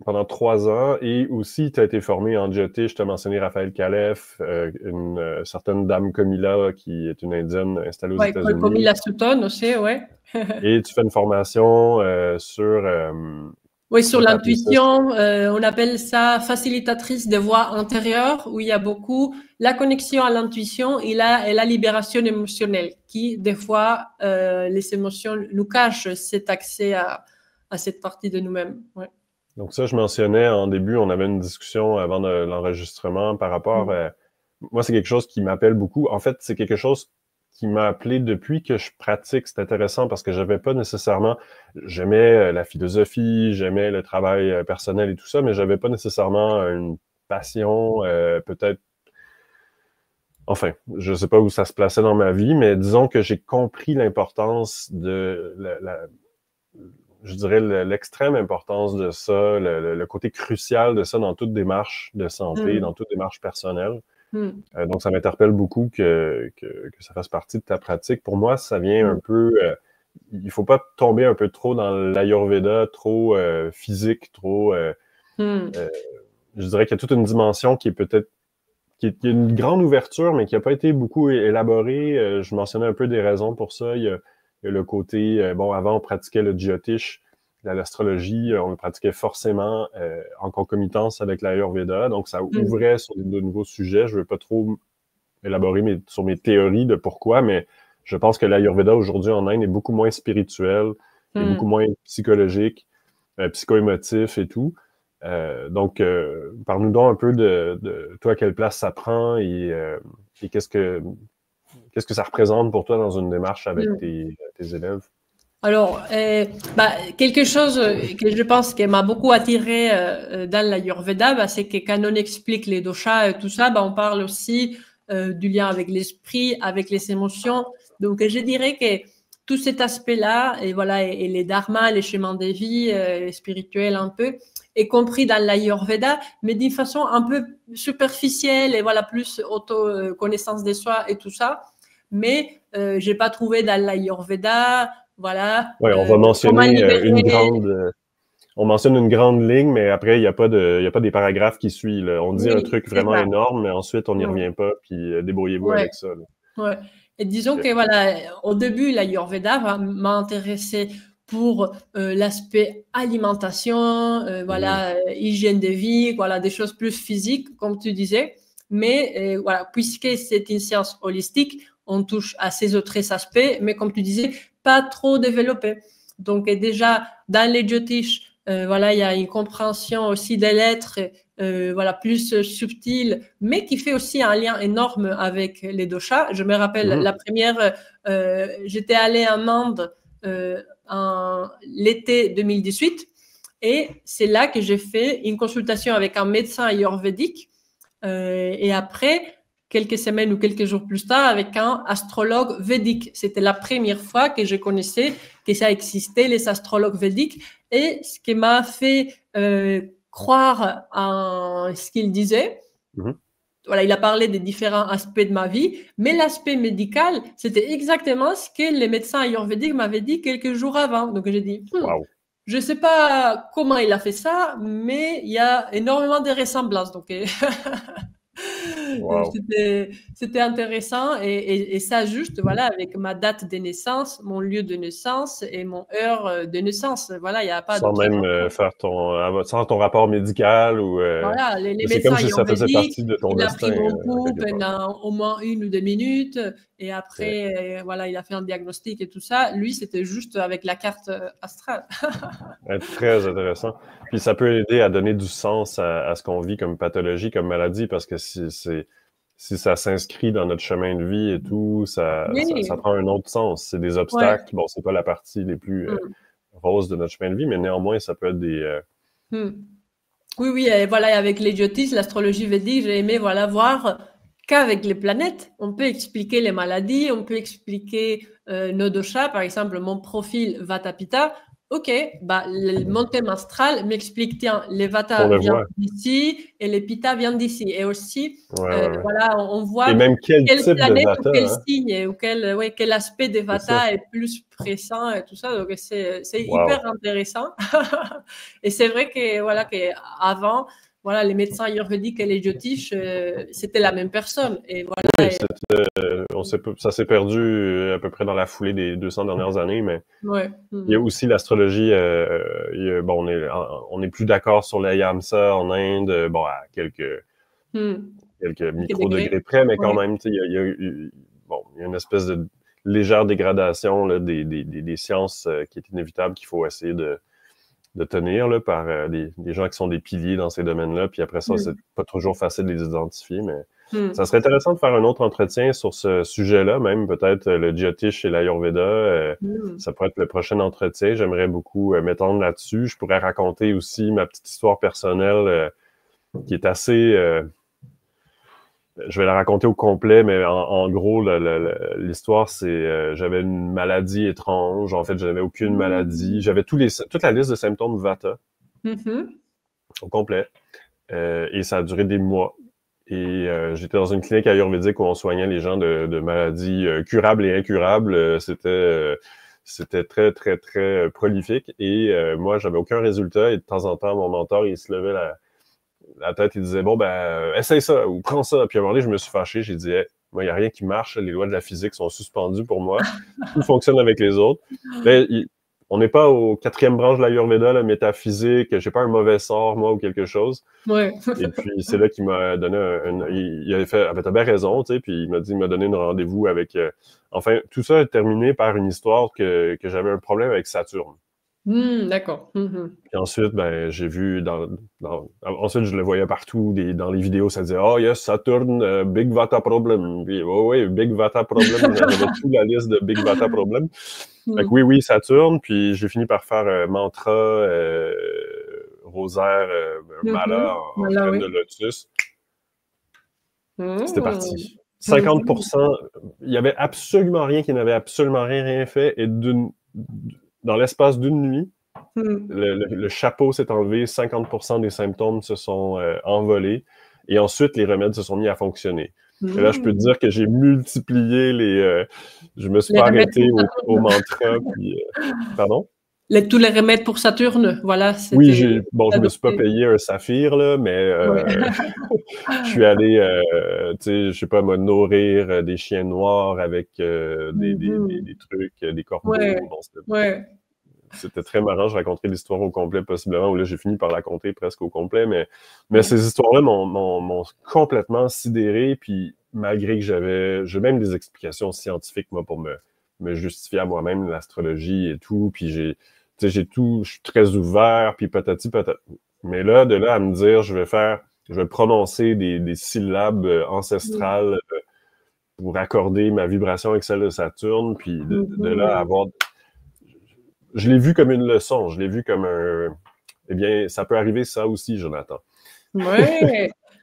A: Pendant 3 ans, et aussi tu as été formé en JT, je t'ai mentionné Raphaël Kalev, une certaine dame Komila qui est une indienne installée aux États-Unis.
B: Komila Sutton aussi, ouais.
A: Et tu fais une formation sur
B: Oui, sur
A: On peut appeler ça.
B: l'intuition, on appelle ça facilitatrice de voix intérieure, où il y a beaucoup la connexion à l'intuition et la libération émotionnelle, qui, des fois, les émotions nous cachent cet accès à cette partie de nous-mêmes. Ouais.
A: Donc ça, je mentionnais en début, on avait une discussion avant l'enregistrement par rapport moi, c'est quelque chose qui m'appelle beaucoup. En fait, c'est quelque chose qui m'a appelé depuis que je pratique. C'est intéressant parce que j'avais pas nécessairement... J'aimais la philosophie, j'aimais le travail personnel et tout ça, mais j'avais pas nécessairement une passion, peut-être... Enfin, je sais pas où ça se plaçait dans ma vie, mais disons que j'ai compris l'importance de je dirais l'extrême importance de ça, le côté crucial de ça dans toute démarche de santé, dans toute démarche personnelle. Donc, ça m'interpelle beaucoup que ça fasse partie de ta pratique. Pour moi, ça vient un peu... il faut pas tomber un peu trop dans l'Ayurveda, trop physique, trop... je dirais qu'il y a toute une dimension qui est peut-être... qui a une grande ouverture, mais qui n'a pas été beaucoup élaborée. Je mentionnais un peu des raisons pour ça. Il y a le côté... bon, avant, on pratiquait le Jyotish, l'astrologie, on le pratiquait forcément en concomitance avec l'Ayurveda, donc ça ouvrait sur de nouveaux sujets. Je ne veux pas trop élaborer sur mes théories de pourquoi, mais je pense que l'Ayurveda aujourd'hui en Inde est beaucoup moins spirituel, est beaucoup moins psychologique, psycho-émotif et tout. Donc, parle-nous donc un peu de toi, quelle place ça prend et qu'est-ce que ça représente pour toi dans une démarche avec tes élèves?
B: Alors, quelque chose que je pense qui m'a beaucoup attiré dans l'Ayurveda, c'est que quand on explique les doshas et tout ça, on parle aussi du lien avec l'esprit, avec les émotions. Donc, je dirais que tout cet aspect-là, et voilà, et les dharmas, les chemins de vie spirituels un peu, est compris dans l'Ayurveda, mais d'une façon un peu superficielle et voilà, plus auto-connaissance de soi et tout ça. Mais j'ai pas trouvé dans l'Ayurveda... Voilà.
A: Oui, on va mentionner on mentionne une grande ligne, mais après, il n'y a pas des paragraphes qui suivent. On dit un truc vraiment énorme, mais ensuite, on n'y revient pas, puis débrouillez-vous avec ça.
B: Ouais. Et disons que voilà, au début, l'Ayurveda m'a intéressé pour l'aspect alimentation, voilà, hygiène de vie, voilà, des choses plus physiques, comme tu disais. Mais voilà, puisque c'est une science holistique, on touche à ces autres aspects, mais comme tu disais, pas trop développé. Donc déjà, dans les Jyotish, voilà, il y a une compréhension aussi des lettres, voilà, plus subtile, mais qui fait aussi un lien énorme avec les doshas. Je me rappelle la première, j'étais allée en Inde en l'été 2018, et c'est là que j'ai fait une consultation avec un médecin ayurvédique, et après, quelques semaines ou quelques jours plus tard, avec un astrologue védique. C'était la première fois que je connaissais que ça existait, les astrologues védiques, et ce qui m'a fait croire en ce qu'il disait. Voilà, il a parlé des différents aspects de ma vie, mais l'aspect médical, c'était exactement ce que les médecins ayurvédiques m'avaient dit quelques jours avant. Donc j'ai dit, je ne sais pas comment il a fait ça, mais il y a énormément de ressemblances. Donc c'était intéressant, et ça juste, voilà, avec ma date de naissance, mon lieu de naissance et mon heure de naissance. Voilà, il n'y a pas
A: sans même faire sans ton rapport médical ou
B: voilà, les
A: c'est
B: médecins
A: comme si ça faisait
B: ayurvédiques,
A: partie de ton
B: il a pris
A: destin.
B: mon pouls pendant au moins 1 ou 2 minutes, et après, voilà, il a fait un diagnostic et tout ça. Lui, c'était juste avec la carte astrale.
A: Très intéressant. Puis ça peut aider à donner du sens à ce qu'on vit comme pathologie, comme maladie, parce que si ça s'inscrit dans notre chemin de vie et tout, ça prend un autre sens. C'est des obstacles. Bon, c'est pas la partie les plus roses de notre chemin de vie, mais néanmoins, ça peut être des...
B: Oui, et voilà, avec les Jyotish, l'astrologie védique, j'ai aimé, voilà, voir qu'avec les planètes, on peut expliquer les maladies, on peut expliquer nos doshas. Par exemple, mon profil Vata-Pitta. Ok, mon thème astral m'explique, tiens, les Vata viennent d'ici et les Pitta viennent d'ici. Et aussi, voilà, on voit
A: et même quelle
B: planète
A: Vata,
B: ou quel signe ou quel aspect des Vata est plus pressant et tout ça. Donc, c'est hyper intéressant. Et c'est vrai que, voilà, qu'avant, voilà, les médecins ayurvédiques et les jyotish, c'était la même personne. Et voilà.
A: Oui, ça s'est perdu à peu près dans la foulée des 200 dernières années, mais
B: ouais.
A: Il y a aussi l'astrologie. Bon, on est plus d'accord sur l'Ayamsa en Inde, bon, à quelques micro-degrés près, mais quand même, il y a une espèce de légère dégradation là, des sciences qui est inévitable, qu'il faut essayer de tenir là, par des gens qui sont des piliers dans ces domaines-là. Puis après ça, c'est pas toujours facile de les identifier, mais ça serait intéressant de faire un autre entretien sur ce sujet-là, même peut-être le Jyotish et l'Ayurveda. Ça pourrait être le prochain entretien. J'aimerais beaucoup m'étendre là-dessus. Je pourrais raconter aussi ma petite histoire personnelle qui est assez... je vais la raconter au complet, mais en gros, l'histoire, c'est j'avais une maladie étrange. En fait, je n'avais aucune maladie. J'avais toute la liste de symptômes Vata au complet. Et ça a duré des mois. Et j'étais dans une clinique ayurvédique où on soignait les gens de maladies curables et incurables. C'était très, très, très prolifique. Et moi, j'avais aucun résultat. Et de temps en temps, mon mentor, il se levait la tête, il disait, bon, essaye ça ou prends ça. Puis à un moment donné, je me suis fâché. J'ai dit, hey, moi, il n'y a rien qui marche. Les lois de la physique sont suspendues pour moi. Tout fonctionne avec les autres. Là, on n'est pas au 4e branche de l'Ayurveda, la métaphysique. J'ai pas un mauvais sort, moi, ou quelque chose.
B: Ouais.
A: Et puis, c'est là qu'il m'a donné il avait fait, t'as bien raison, tu sais, puis il m'a donné un rendez-vous avec, enfin, tout ça est terminé par une histoire que j'avais un problème avec Saturne.
B: D'accord.
A: Puis ensuite, j'ai vu ensuite, je le voyais partout, dans les vidéos, ça disait, oh yes, Saturne, Big Vata Problem. Puis, oui, Big Vata Problem. J'avais toute la liste de Big Vata Problem. Fait que oui, Saturne. Puis j'ai fini par faire mantra, rosaire, mala en graines de lotus. C'était parti. 50%, il y avait absolument rien qui n'avait absolument rien fait. Et dans l'espace d'une nuit, le chapeau s'est enlevé, 50% des symptômes se sont envolés. Et ensuite, les remèdes se sont mis à fonctionner. Et là, je peux te dire que j'ai multiplié je me suis pas arrêté au mantra. Puis, pardon?
B: Tous les remèdes pour Saturne, voilà.
A: Oui, je me suis pas payé un saphir, là, mais je suis allé, tu sais, je sais pas, me nourrir des chiens noirs avec des trucs, des corbeaux. C'était très marrant. Je raconterai l'histoire au complet, possiblement, où là, j'ai fini par la compter presque au complet. Mais ces histoires-là m'ont complètement sidéré. Puis, malgré que j'ai même des explications scientifiques, moi, pour me justifier à moi-même l'astrologie et tout. Puis, je suis très ouvert. Puis, patati, patata. Mais là, de là à me dire, je vais prononcer des syllabes ancestrales pour accorder ma vibration avec celle de Saturne. Puis, de là à avoir... Je l'ai vu comme une leçon, je l'ai vu comme Eh bien, ça peut arriver ça aussi, Jonathan.
B: Oui,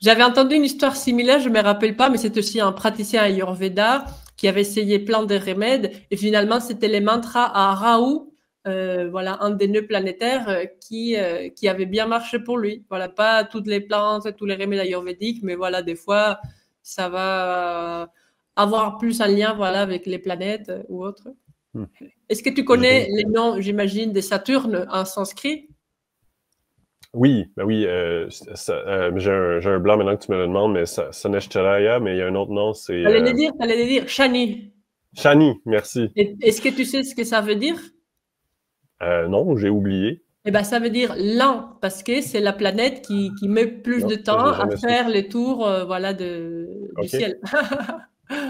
B: j'avais entendu une histoire similaire, je ne me rappelle pas, mais c'est aussi un praticien Ayurveda qui avait essayé plein de remèdes et finalement, c'était les mantras à Rahu, voilà, un des nœuds planétaires qui avait bien marché pour lui. Voilà, pas toutes les plantes, tous les remèdes ayurvédiques, mais voilà, des fois, ça va avoir plus un lien, voilà, avec les planètes ou autre. Est-ce que tu connais les noms, j'imagine, des Saturnes en sanskrit?
A: Oui, j'ai un blanc maintenant que tu me le demandes, mais Saneshcharaya, mais il y a un autre nom, c'est...
B: T'allais les dire, Shani.
A: Shani, merci.
B: Est-ce que tu sais ce que ça veut dire?
A: Non, j'ai oublié.
B: Eh ben, ça veut dire lent, parce que c'est la planète qui met plus de temps à faire les tours voilà, du ciel.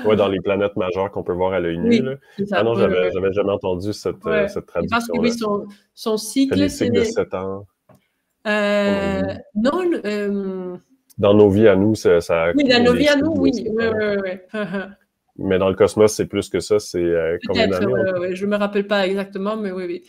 A: Oui, dans les planètes majeures qu'on peut voir à l'œil nu. Là. Ah non, j'avais jamais entendu cette traduction.
B: Parce que lui, son cycle,
A: c'est... Les cycles de 7 ans.
B: Non.
A: Dans nos vies à nous, ça...
B: Oui, dans nos vies à nous, oui.
A: Mais dans le cosmos, c'est plus que ça. C'est combien d'années?
B: Je ne me rappelle pas exactement, mais oui.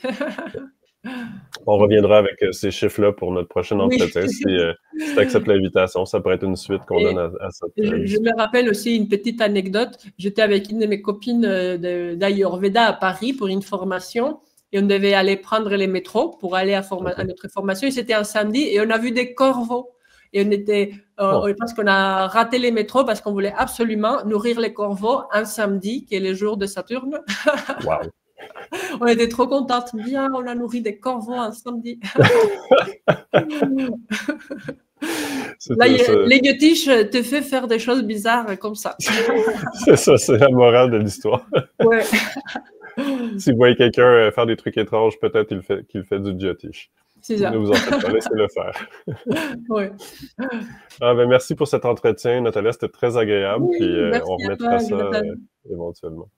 A: On reviendra avec ces chiffres-là pour notre prochain entretien. Si tu acceptes l'invitation, ça pourrait être une suite qu'on donne à cette...
B: Je me rappelle aussi une petite anecdote. J'étais avec une de mes copines d'Ayurveda à Paris pour une formation et on devait aller prendre les métros pour aller à notre formation. Et c'était un samedi et on a vu des corbeaux. Et je pense qu'on a raté les métros parce qu'on voulait absolument nourrir les corbeaux un samedi, qui est le jour de Saturne.
A: Wow.
B: On était trop contentes. Bien, on a nourri des corbeaux un samedi. Là, l'égotiste te fait faire des choses bizarres comme ça.
A: C'est ça, c'est la morale de l'histoire.
B: Ouais.
A: Si vous voyez quelqu'un faire des trucs étranges, peut-être qu'il fait du idiotiche.
B: C'est ça.
A: Ne vous en faites pas, laissez-le faire.
B: Ouais.
A: Merci pour cet entretien, Nathalie, c'était très agréable.
B: Oui,
A: puis on
B: merci à
A: remettra
B: toi,
A: ça
B: Jonathan.
A: éventuellement.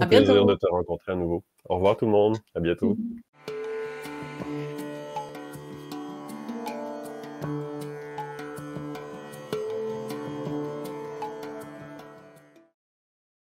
B: À
A: Au plaisir
B: bientôt.
A: de te rencontrer à nouveau. Au revoir tout le monde, à bientôt.